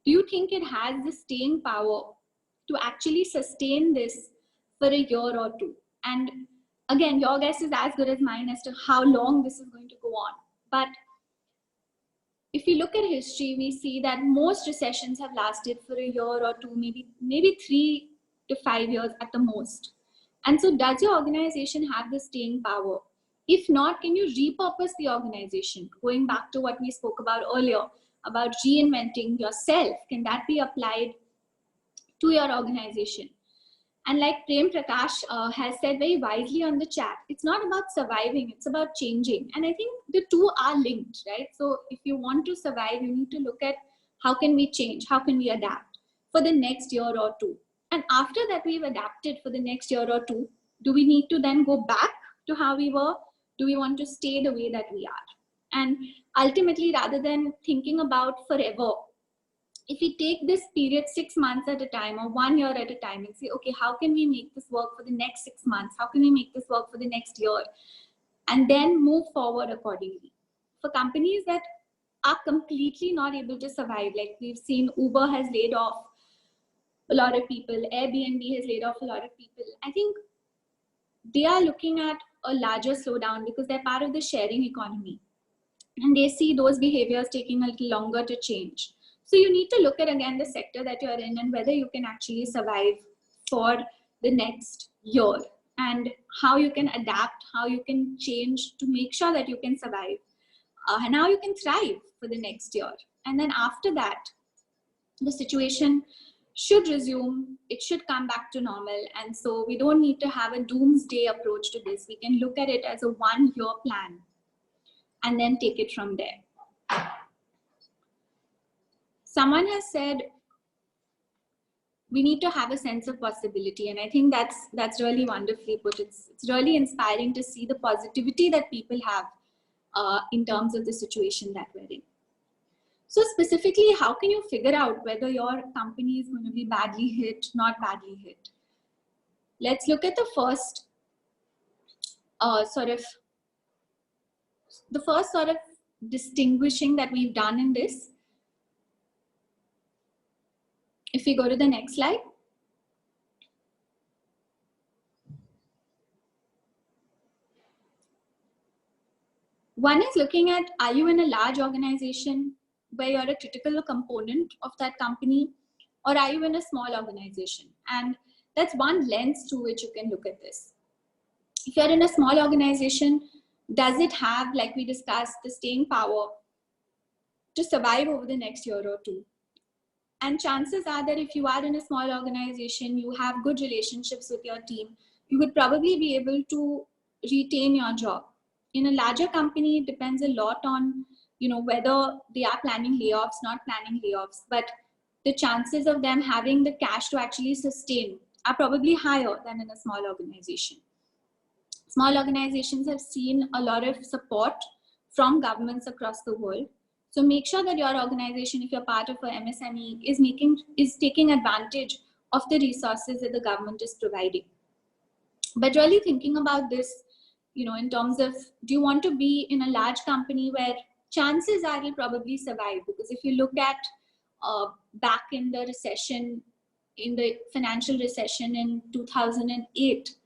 Do you think it has the staying power to actually sustain this for a year or two? And again, your guess is as good as mine as to how long this is going to go on. But if we look at history, we see that most recessions have lasted for a year or two, maybe 3 to 5 years at the most. And so does your organization have the staying power? If not, can you repurpose the organization? Going back to what we spoke about earlier, about reinventing yourself, can that be applied to your organization? And like Prem Prakash has said very wisely on the chat, it's not about surviving, it's about changing. And I think the two are linked, right? So if you want to survive, you need to look at how can we change, how can we adapt for the next year or two. And after that we've adapted for the next year or two, do we need to then go back to how we were? Do we want to stay the way that we are? And ultimately, rather than thinking about forever, if we take this period 6 months at a time or 1 year at a time and say, okay, how can we make this work for the next 6 months? How can we make this work for the next year? And then move forward accordingly. For companies that are completely not able to survive, like we've seen Uber has laid off a lot of people, Airbnb has laid off a lot of people, I think they are looking at a larger slowdown because they're part of the sharing economy. And they see those behaviors taking a little longer to change. So you need to look at, again, the sector that you're in and whether you can actually survive for the next year and how you can adapt, how you can change to make sure that you can survive and how you can thrive for the next year. And then after that, the situation should resume, it should come back to normal. And so we don't need to have a doomsday approach to this. We can look at it as a 1 year plan and then take it from there. Someone has said we need to have a sense of possibility, and I think that's really wonderfully put. It's really inspiring to see the positivity that people have in terms of the situation that we're in. So specifically, how can you figure out whether your company is going to be badly hit, not badly hit? Let's look at the first sort of distinguishing that we've done in this. If we go to the next slide. One is looking at, are you in a large organization where you're a critical component of that company, or are you in a small organization? And that's one lens through which you can look at this. If you're in a small organization, does it have, like we discussed, the staying power to survive over the next year or two? And chances are that if you are in a small organization, you have good relationships with your team, you would probably be able to retain your job. In a larger company, it depends a lot on, whether they are planning layoffs, not planning layoffs, but the chances of them having the cash to actually sustain are probably higher than in a small organization. Small organizations have seen a lot of support from governments across the world. So make sure that your organization, if you're part of a MSME, is taking advantage of the resources that the government is providing. But really thinking about this, in terms of, do you want to be in a large company where chances are you'll probably survive? Because if you look at back in the recession, in the financial recession in 2008,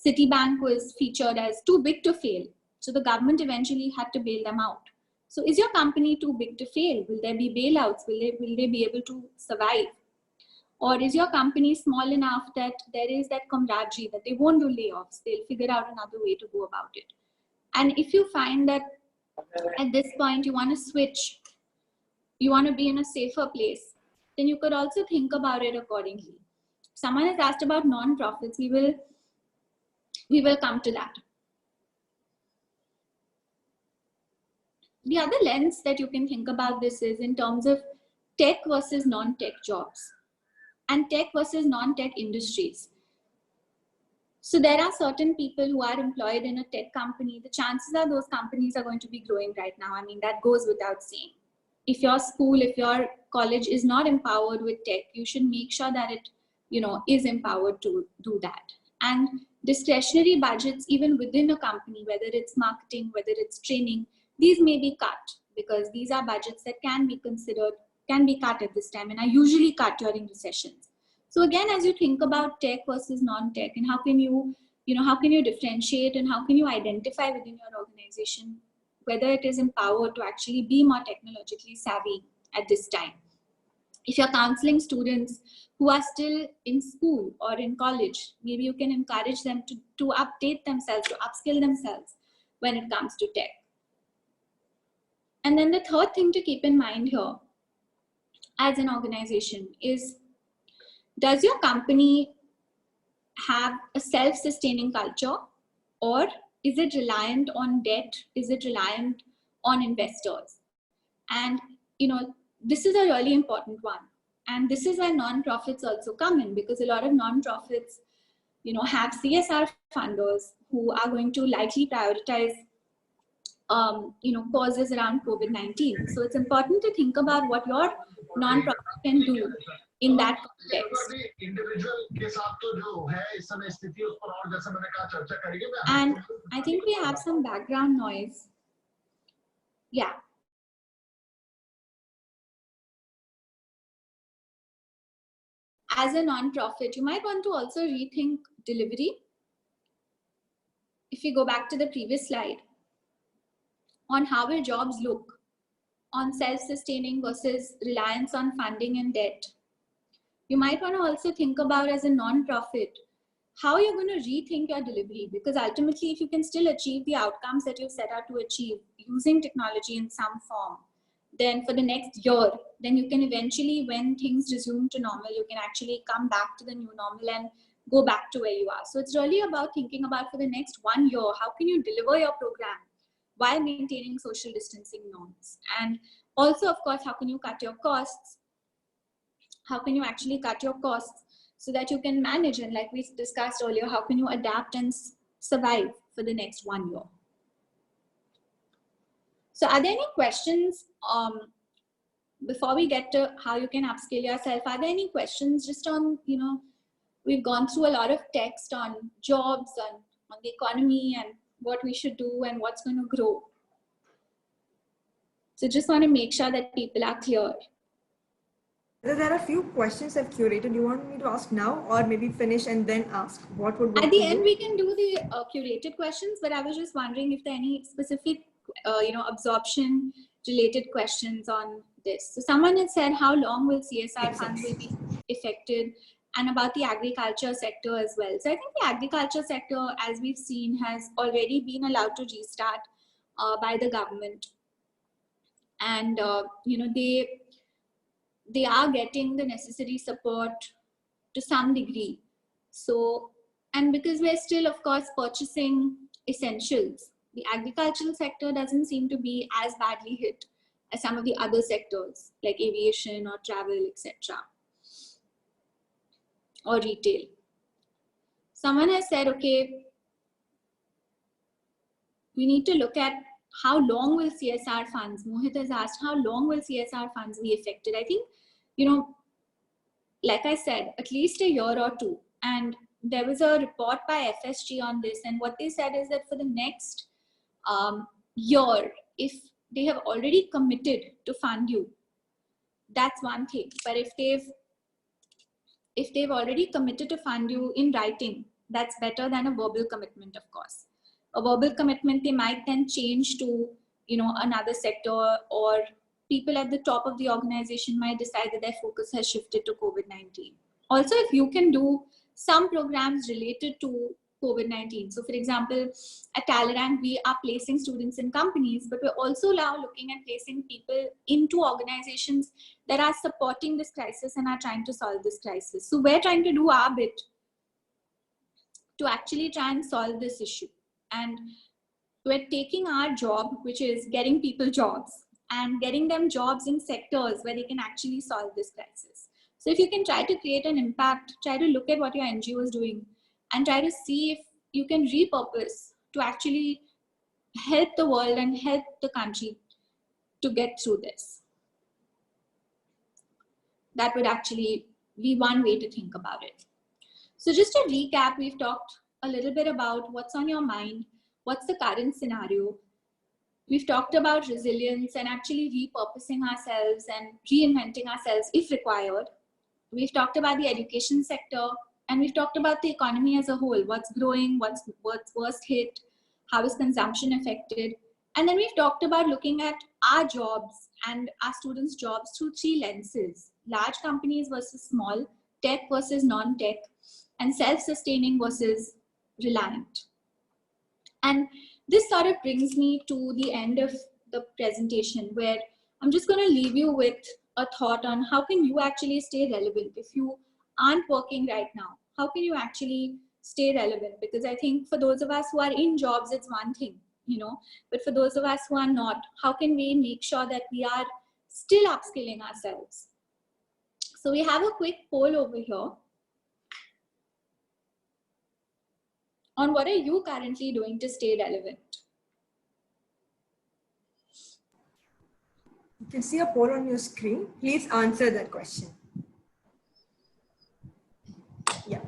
Citibank was featured as too big to fail. So the government eventually had to bail them out. So is your company too big to fail? Will there be bailouts? Will they be able to survive? Or is your company small enough that there is that camaraderie, that they won't do layoffs, they'll figure out another way to go about it? And if you find that at this point you want to switch, you want to be in a safer place, then you could also think about it accordingly. Someone has asked about non-profits. We will come to that. The other lens that you can think about this is in terms of tech versus non-tech jobs and tech versus non-tech industries. So there are certain people who are employed in a tech company. The chances are those companies are going to be growing right now. I mean, that goes without saying. If your school, if your college is not empowered with tech, you should make sure that it, is empowered to do that. And discretionary budgets, even within a company, whether it's marketing, whether it's training, these may be cut because these are budgets that can be cut at this time and are usually cut during recessions. So again, as you think about tech versus non-tech and how can you differentiate and how can you identify within your organization whether it is empowered to actually be more technologically savvy at this time. If you're counseling students who are still in school or in college, maybe you can encourage them to update themselves, to upskill themselves when it comes to tech. And then the third thing to keep in mind here as an organization is, does your company have a self-sustaining culture, or is it reliant on debt? Is it reliant on investors? And, this is a really important one. And this is where non-profits also come in, because a lot of non-profits, have CSR funders who are going to likely prioritize causes around COVID-19. So it's important to think about what your non-profit can do in that context. And I think we have some background noise. Yeah. As a non-profit, you might want to also rethink delivery. If you go back to the previous slide, on how will jobs look on self-sustaining versus reliance on funding and debt. You might want to also think about, as a non-profit, how you're going to rethink your delivery, because ultimately if you can still achieve the outcomes that you've set out to achieve using technology in some form, then for the next year, then you can eventually, when things resume to normal, you can actually come back to the new normal and go back to where you are. So it's really about thinking about, for the next 1 year, how can you deliver your program while maintaining social distancing norms? And also, of course, how can you cut your costs? How can you actually cut your costs so that you can manage? And like we discussed earlier, how can you adapt and survive for the next 1 year? So are there any questions before we get to how you can upskill yourself? Are there any questions just on, we've gone through a lot of text on jobs and on the economy and what we should do and what's going to grow. So just want to make sure that people are clear. There are a few questions I've curated. Do you want me to ask now, or maybe finish and then ask? What would at the end we can do the curated questions, but I was just wondering if there are any specific absorption related questions on this. So someone had said, how long will CSR funds will be affected, and about the agriculture sector as well. So I think the agriculture sector, as we've seen, has already been allowed to restart by the government. And, they are getting the necessary support to some degree. So, and because we're still, of course, purchasing essentials, the agricultural sector doesn't seem to be as badly hit as some of the other sectors like aviation or travel, etc. or retail. Someone has said, okay, we need to look at how long will CSR funds, Mohit has asked, how long will CSR funds be affected? I think, like I said, at least a year or two. And there was a report by FSG on this. And what they said is that for the next year, if they have already committed to fund you, that's one thing. But if they've already committed to fund you in writing, that's better than a verbal commitment, of course. A verbal commitment, they might then change to, another sector, or people at the top of the organization might decide that their focus has shifted to COVID-19. Also, if you can do some programs related to COVID-19. So for example, at Talleyrand, we are placing students in companies, but we're also now looking at placing people into organizations that are supporting this crisis and are trying to solve this crisis. So we're trying to do our bit to actually try and solve this issue. And we're taking our job, which is getting people jobs, and getting them jobs in sectors where they can actually solve this crisis. So if you can try to create an impact, try to look at what your NGO is doing and try to see if you can repurpose to actually help the world and help the country to get through this. That would actually be one way to think about it. So just to recap, we've talked a little bit about what's on your mind, what's the current scenario. We've talked about resilience and actually repurposing ourselves and reinventing ourselves if required. We've talked about the education sector, and we've talked about the economy as a whole, what's growing, what's worst hit, how is consumption affected. And then we've talked about looking at our jobs and our students' jobs through three lenses: large companies versus small, tech versus non-tech, and self-sustaining versus reliant. And this sort of brings me to the end of the presentation, where I'm just going to leave you with a thought on how can you actually stay relevant. If you aren't working right now, how can you actually stay relevant? Because I think for those of us who are in jobs, it's one thing, but for those of us who are not, how can we make sure that we are still upskilling ourselves? So we have a quick poll over here on what are you currently doing to stay relevant? You can see a poll on your screen. Please answer that question. Yeah.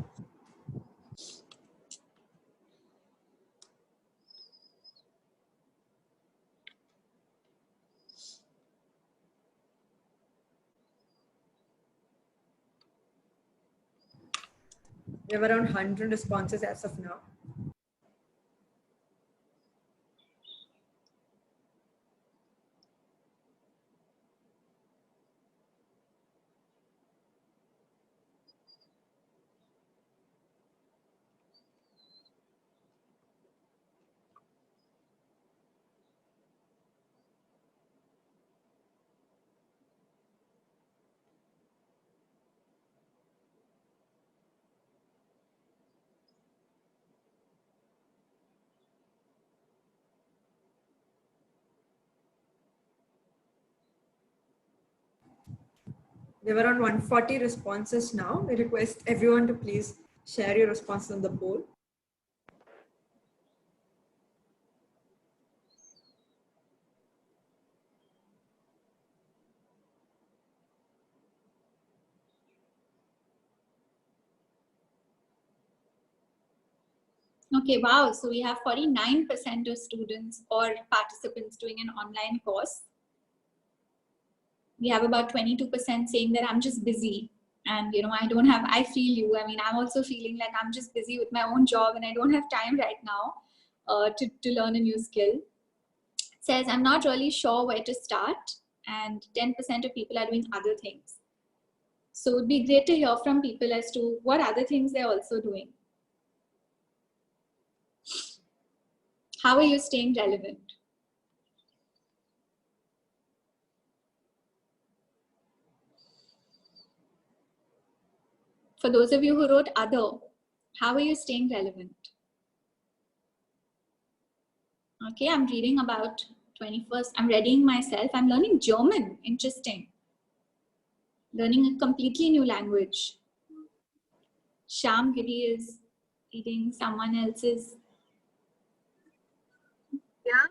We have around 100 responses as of now. We have around 140 responses now. We request everyone to please share your responses on the poll. Okay, wow. So we have 49% of students or participants doing an online course. We have about 22% saying that I'm just busy and, I feel you. I mean, I'm also feeling like I'm just busy with my own job and I don't have time right now to learn a new skill. says, I'm not really sure where to start, and 10% of people are doing other things. So it would be great to hear from people as to what other things they're also doing. How are you staying relevant? For those of you who wrote other, how are you staying relevant? Okay, I'm reading about 21st. I'm readying myself. I'm learning German. Interesting. Learning a completely new language. Sham Giri is eating someone else's. Yeah.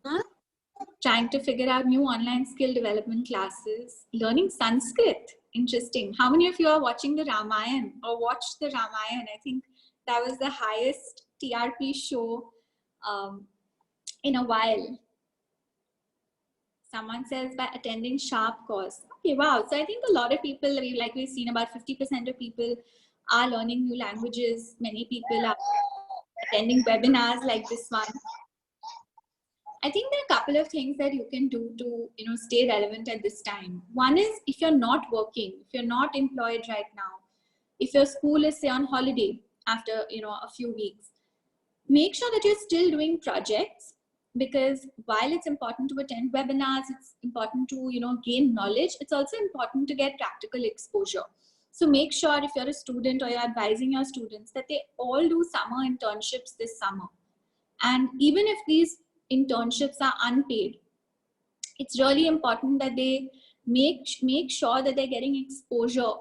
Huh? Trying to figure out new online skill development classes. Learning Sanskrit. Interesting. How many of you are watching the Ramayana or watched the Ramayana? I think that was the highest TRP show in a while. Someone says by attending Sharp course. Okay, wow. So I think a lot of people, like we've seen, about 50% of people are learning new languages. Many people are attending webinars like this one. I think there are a couple of things that you can do to, stay relevant at this time. One is, if you're not working, if you're not employed right now, if your school is, say, on holiday after, a few weeks, make sure that you're still doing projects, because while it's important to attend webinars, it's important to, gain knowledge, it's also important to get practical exposure. So make sure if you're a student or you're advising your students that they all do summer internships this summer. And even if these internships are unpaid, it's really important that they make sure that they're getting exposure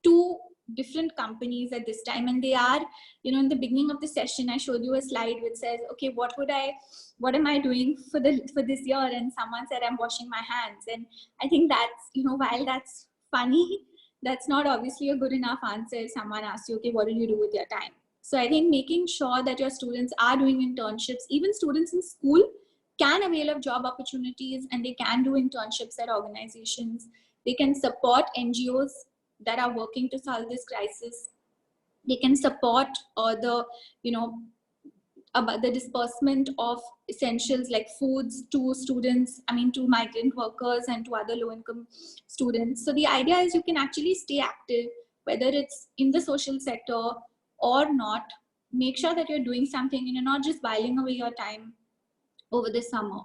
to different companies at this time. And they are, in the beginning of the session, I showed you a slide which says, okay, what am I doing for this year? And someone said, I'm washing my hands. And I think that's, while that's funny, that's not obviously a good enough answer if someone asks you, okay, what did you do with your time? So I think making sure that your students are doing internships, even students in school can avail of job opportunities, and they can do internships at organizations. They can support NGOs that are working to solve this crisis. They can support the disbursement of essentials like foods to students, to migrant workers and to other low-income students. So the idea is you can actually stay active, whether it's in the social sector or not. Make sure that you're doing something and you're not just whiling away your time over the summer.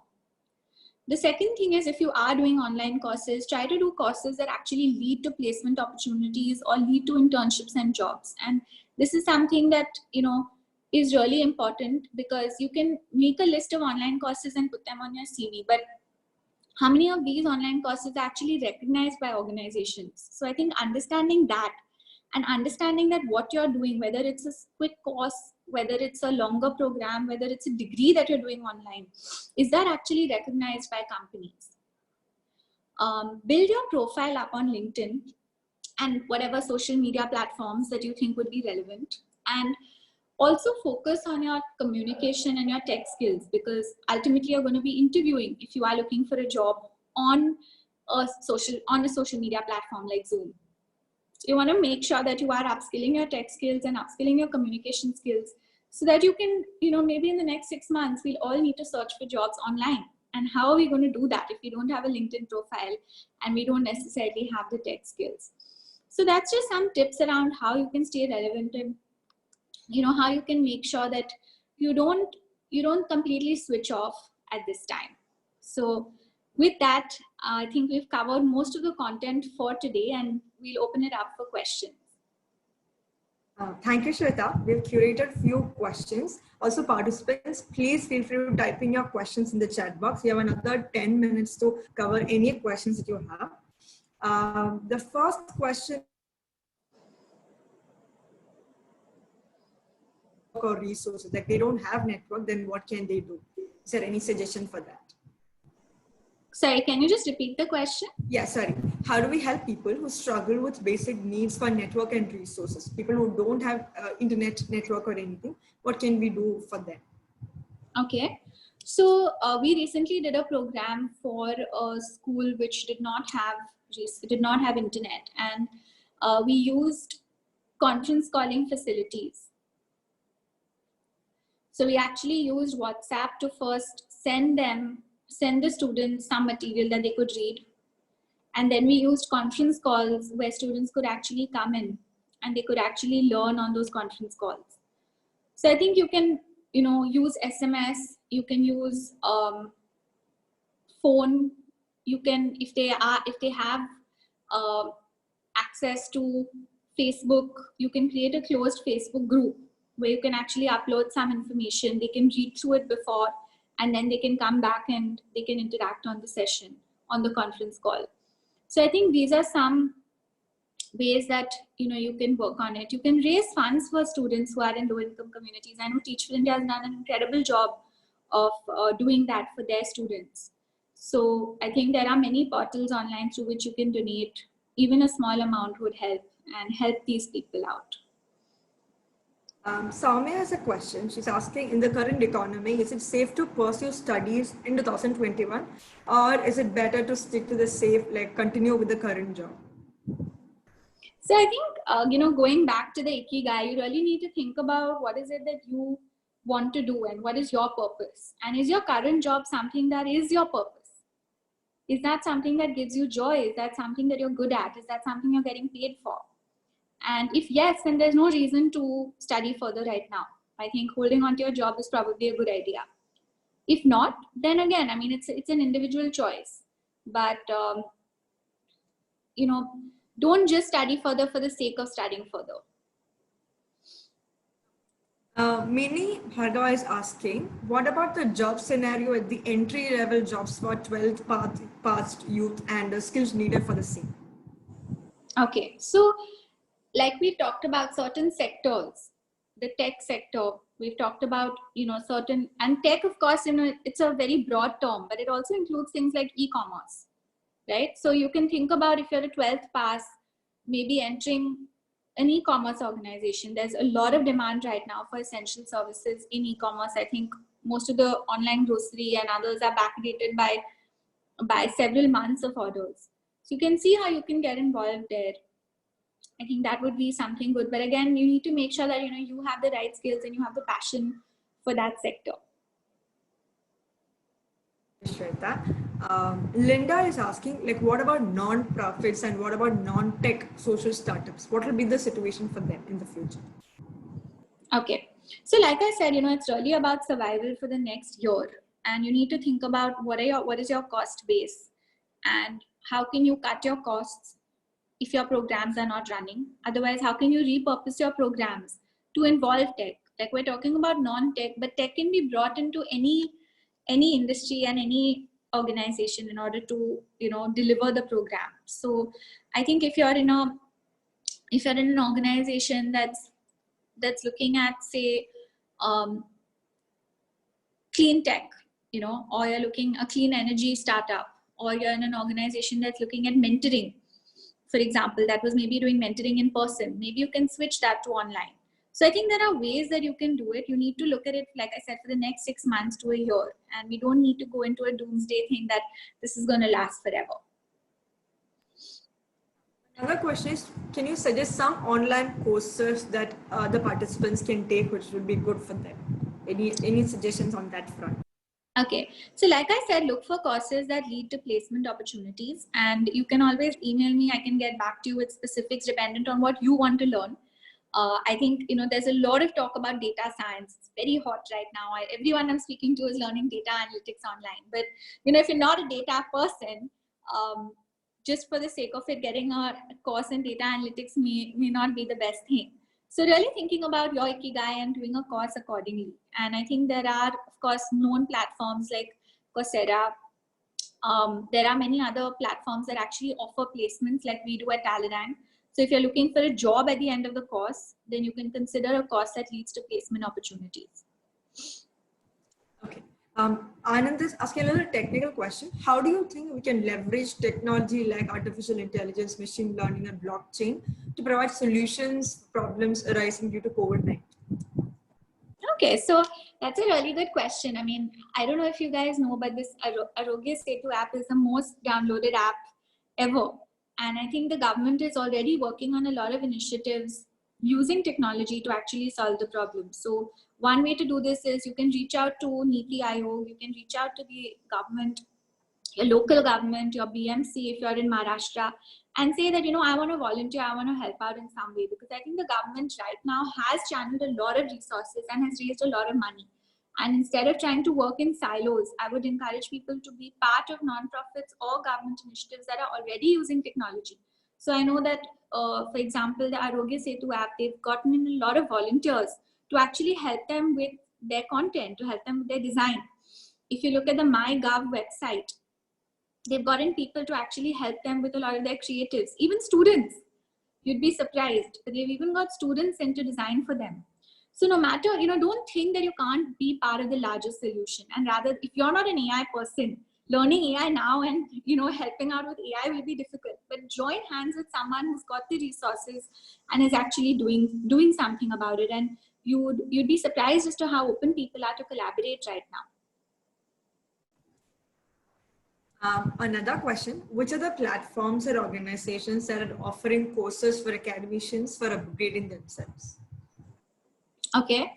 The second thing is, if you are doing online courses, try to do courses that actually lead to placement opportunities or lead to internships and jobs. And this is something that, is really important, because you can make a list of online courses and put them on your CV. But how many of these online courses are actually recognized by organizations? So I think understanding that, and understanding that what you're doing, whether it's a quick course, whether it's a longer program, whether it's a degree that you're doing online, is that actually recognized by companies? Build your profile up on LinkedIn and whatever social media platforms that you think would be relevant. And also focus on your communication and your tech skills, because ultimately you're going to be interviewing if you are looking for a job on a social media platform like Zoom. You want to make sure that you are upskilling your tech skills and upskilling your communication skills, so that you can, maybe in the next 6 months, we'll all need to search for jobs online. And how are we going to do that if we don't have a LinkedIn profile and we don't necessarily have the tech skills? So that's just some tips around how you can stay relevant, and, how you can make sure that you don't completely switch off at this time. So with that, I think we've covered most of the content for today, and we'll open it up for questions. Thank you, Shweta. We've curated a few questions. Also, participants, please feel free to type in your questions in the chat box. We have another 10 minutes to cover any questions that you have. The first question or resources, like they don't have network, then what can they do? Is there any suggestion for that? Sorry, can you just repeat the question? Yeah, sorry. How do we help people who struggle with basic needs for network and resources? People who don't have internet network or anything, what can we do for them? Okay. So we recently did a program for a school which did not have internet, and we used conference calling facilities. So we actually used WhatsApp to first send the students some material that they could read. And then we used conference calls where students could actually come in and they could actually learn on those conference calls. So I think you can, use SMS, you can use phone, you can, if they have access to Facebook, you can create a closed Facebook group where you can actually upload some information. They can read through it before, and then they can come back and they can interact on the session, on the conference call. So I think these are some ways that you can work on it. You can raise funds for students who are in low income communities. I know Teach for India has done an incredible job of doing that for their students. So I think there are many portals online through which you can donate. Even a small amount would help and help these people out. Soumya has a question. She's asking, in the current economy, is it safe to pursue studies in 2021, or is it better to stick to the safe, like continue with the current job? So I think, going back to the Ikigai, you really need to think about what is it that you want to do and what is your purpose. And is your current job something that is your purpose? Is that something that gives you joy? Is that something that you're good at? Is that something you're getting paid for? And if yes, then there's no reason to study further right now. I think holding on to your job is probably a good idea. If not, then again, I mean, it's an individual choice. But, don't just study further for the sake of studying further. Mini Bhargava is asking, what about the job scenario at the entry-level jobs for 12th past youth and the skills needed for the same? Okay, so like we talked about certain sectors, the tech sector, we've talked about, certain, and tech, of course, it's a very broad term, but it also includes things like e-commerce, right? So you can think about if you're a 12th pass, maybe entering an e-commerce organization. There's a lot of demand right now for essential services in e-commerce. I think most of the online grocery and others are backdated by several months of orders. So you can see how you can get involved there. I think that would be something good. But again, you need to make sure that you have the right skills and you have the passion for that sector. Linda is asking, like, what about non-profits and what about non-tech social startups? What will be the situation for them in the future? Okay, so like I said, it's really about survival for the next year, and you need to think about what is your cost base and how can you cut your costs if your programs are not running. Otherwise, how can you repurpose your programs to involve tech? Like, we're talking about non-tech, but tech can be brought into any industry and any organization in order to deliver the program. So I think if you're in an organization that's looking at, say, clean tech, or you're looking a clean energy startup, or you're in an organization that's looking at mentoring, for example, that was maybe doing mentoring in person, maybe you can switch that to online. So I think there are ways that you can do it. You need to look at it, like I said, for the next 6 months to a year. And we don't need to go into a doomsday thing that this is going to last forever. Another question is, can you suggest some online courses that the participants can take, which would be good for them? Any suggestions on that front? Okay, so like I said, look for courses that lead to placement opportunities. And you can always email me. I can get back to you with specifics dependent on what you want to learn. I think, there's a lot of talk about data science. It's very hot right now. Everyone I'm speaking to is learning data analytics online. But, if you're not a data person, just for the sake of it, getting a course in data analytics may not be the best thing. So really thinking about your Ikigai and doing a course accordingly. And I think there are, of course, known platforms like Coursera. There are many other platforms that actually offer placements like we do at Talleyrand. So if you're looking for a job at the end of the course, then you can consider a course that leads to placement opportunities. Okay. Anand is asking a little technical question. How do you think we can leverage technology like artificial intelligence, machine learning, and blockchain to provide solutions, problems arising due to COVID-19? Okay, so that's a really good question. I mean, I don't know if you guys know, but this Arogya Setu app is the most downloaded app ever. And I think the government is already working on a lot of initiatives, using technology to actually solve the problem. So one way to do this is you can reach out to Niti Aayog, you can reach out to the government, your local government, your BMC if you're in Maharashtra, and say that, I want to volunteer, I want to help out in some way, because I think the government right now has channeled a lot of resources and has raised a lot of money. And instead of trying to work in silos, I would encourage people to be part of nonprofits or government initiatives that are already using technology. So I know that, for example, the Arogya Setu app, they've gotten in a lot of volunteers to actually help them with their content, to help them with their design. If you look at the MyGov website, they've gotten people to actually help them with a lot of their creatives, even students. You'd be surprised. They've even got students in to design for them. So no matter, don't think that you can't be part of the larger solution. And rather, if you're not an AI person, learning AI now and, helping out with AI will be difficult. But join hands with someone who's got the resources and is actually doing something about it. And you'd be surprised as to how open people are to collaborate right now. Another question, which are the platforms or organizations that are offering courses for academicians for upgrading themselves? Okay,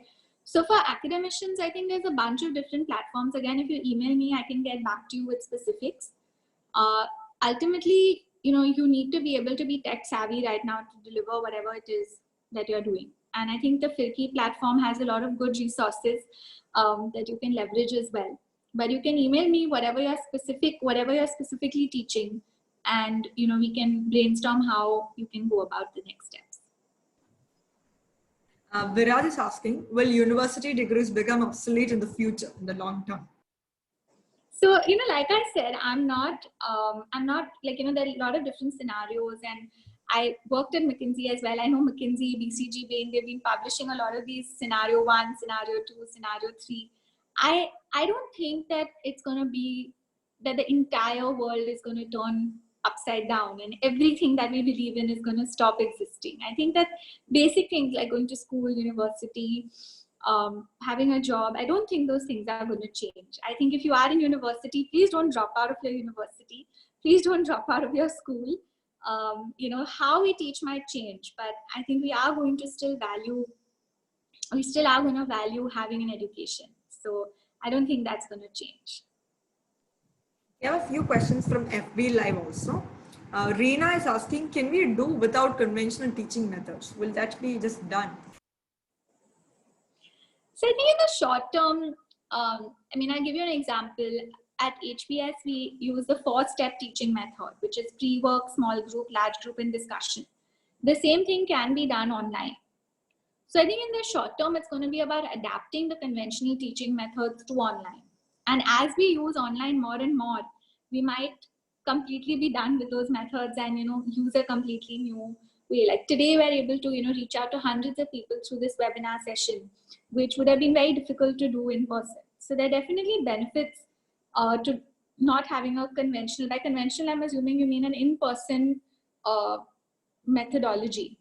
so for academicians, I think there's a bunch of different platforms. Again, if you email me, I can get back to you with specifics. Ultimately, you need to be able to be tech savvy right now to deliver whatever it is that you're doing. And I think the Phirki platform has a lot of good resources that you can leverage as well. But you can email me whatever you're specifically teaching, and we can brainstorm how you can go about the next steps. Viraj is asking, will university degrees become obsolete in the future, in the long term? So, like I said, I'm not like, there are a lot of different scenarios, and I worked at McKinsey as well. I know McKinsey, BCG, Bain, they've been publishing a lot of these scenario 1, scenario 2, scenario 3. I don't think that it's going to be that the entire world is going to turn upside down and everything that we believe in is going to stop existing. I think that basic things like going to school, university, having a job, I don't think those things are going to change. I think if you are in university, please don't drop out of your university. Please don't drop out of your school. How we teach might change, but I think we are going to still value having an education. So I don't think that's going to change. We have a few questions from FB Live also. Reena is asking, can we do without conventional teaching methods? Will that be just done? So I think in the short term, I'll give you an example. At HBS, we use the 4-step teaching method, which is pre-work, small group, large group, and discussion. The same thing can be done online. So I think in the short term, it's going to be about adapting the conventional teaching methods to online. And as we use online more and more, we might completely be done with those methods and, use a completely new way. Like today, we're able to, reach out to hundreds of people through this webinar session, which would have been very difficult to do in person. So there are definitely benefits to not having a conventional. By conventional, I'm assuming you mean an in-person methodology,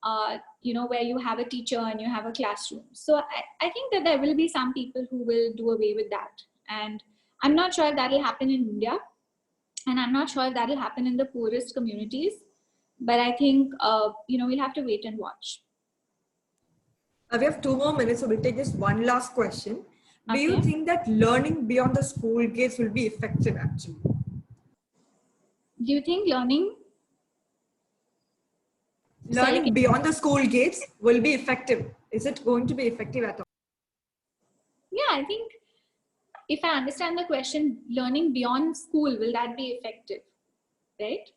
where you have a teacher and you have a classroom. So I think that there will be some people who will do away with that. And I'm not sure if that will happen in India. And I'm not sure if that will happen in the poorest communities. But I think, we'll have to wait and watch. We have 2 more minutes, so we'll take just one last question. Do Okay. you think that learning beyond the school gates will be effective actually? Do you think learning Beyond the school gates will be effective? Is it going to be effective at all? Yeah, I think if I understand the question, learning beyond school, will that be effective? Right?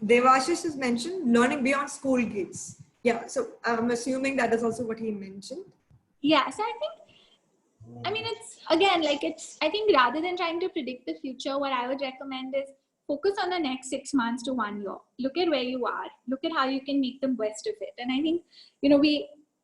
Devashish has mentioned learning beyond school gates. Yeah, so I'm assuming that is also what he mentioned. Yeah, so I think rather than trying to predict the future, what I would recommend is focus on the next 6 months to 1 year. Look at where you are. Look at how you can make the best of it. And I think,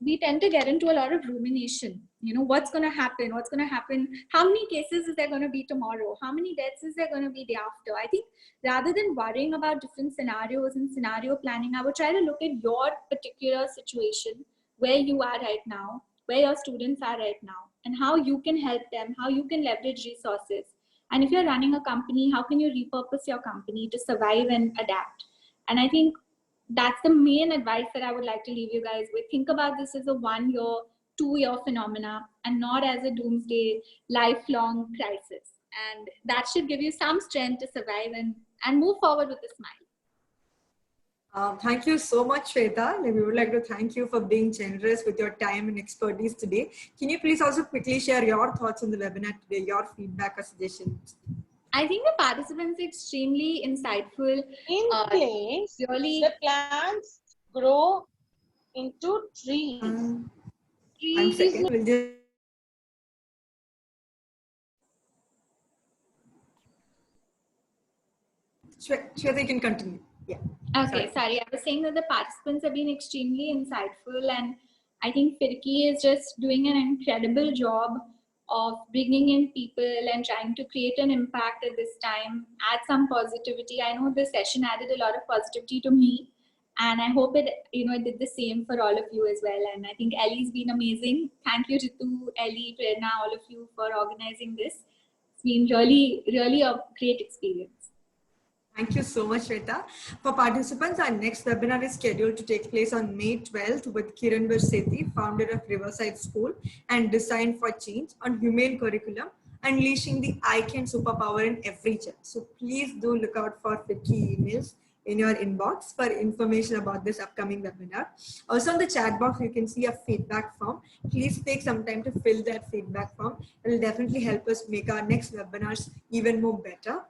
we tend to get into a lot of rumination. What's going to happen? What's going to happen? How many cases is there going to be tomorrow? How many deaths is there going to be day after? I think rather than worrying about different scenarios and scenario planning, I would try to look at your particular situation, where you are right now, where your students are right now, and how you can help them, how you can leverage resources. And if you're running a company, how can you repurpose your company to survive and adapt? And I think that's the main advice that I would like to leave you guys with. Think about this as a 1 year, 2 year phenomena and not as a doomsday, lifelong crisis. And that should give you some strength to survive and move forward with a smile. Thank you so much, Shweta. We would like to thank you for being generous with your time and expertise today. Can you please also quickly share your thoughts on the webinar today, your feedback or suggestions? I think the participants are extremely insightful. In place, really, the plants grow into trees. I'm Trees second. We'll just Shweta, you can continue. Yeah. Okay, sorry. I was saying that the participants have been extremely insightful, and I think FIRCI is just doing an incredible job of bringing in people and trying to create an impact at this time, add some positivity. I know this session added a lot of positivity to me, and I hope it did the same for all of you as well. And I think Ellie's been amazing. Thank you, Ritu, Ellie, Prerna, all of you for organizing this. It's been really, really a great experience. Thank you so much, Shweta. For participants, our next webinar is scheduled to take place on May 12th with Kiranbir Sethi, founder of Riverside School and Design for Change, on humane curriculum, unleashing the ICANN superpower in every child. So please do look out for FIRCI emails in your inbox for information about this upcoming webinar. Also on the chat box, you can see a feedback form. Please take some time to fill that feedback form. It will definitely help us make our next webinars even more better.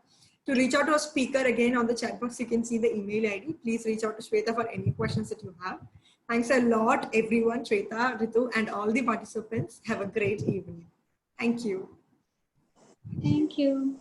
To reach out to a speaker, again on the chat box, you can see the email ID. Please reach out to Shweta for any questions that you have. Thanks a lot, everyone, Shweta, Ritu, and all the participants. Have a great evening. Thank you. Thank you.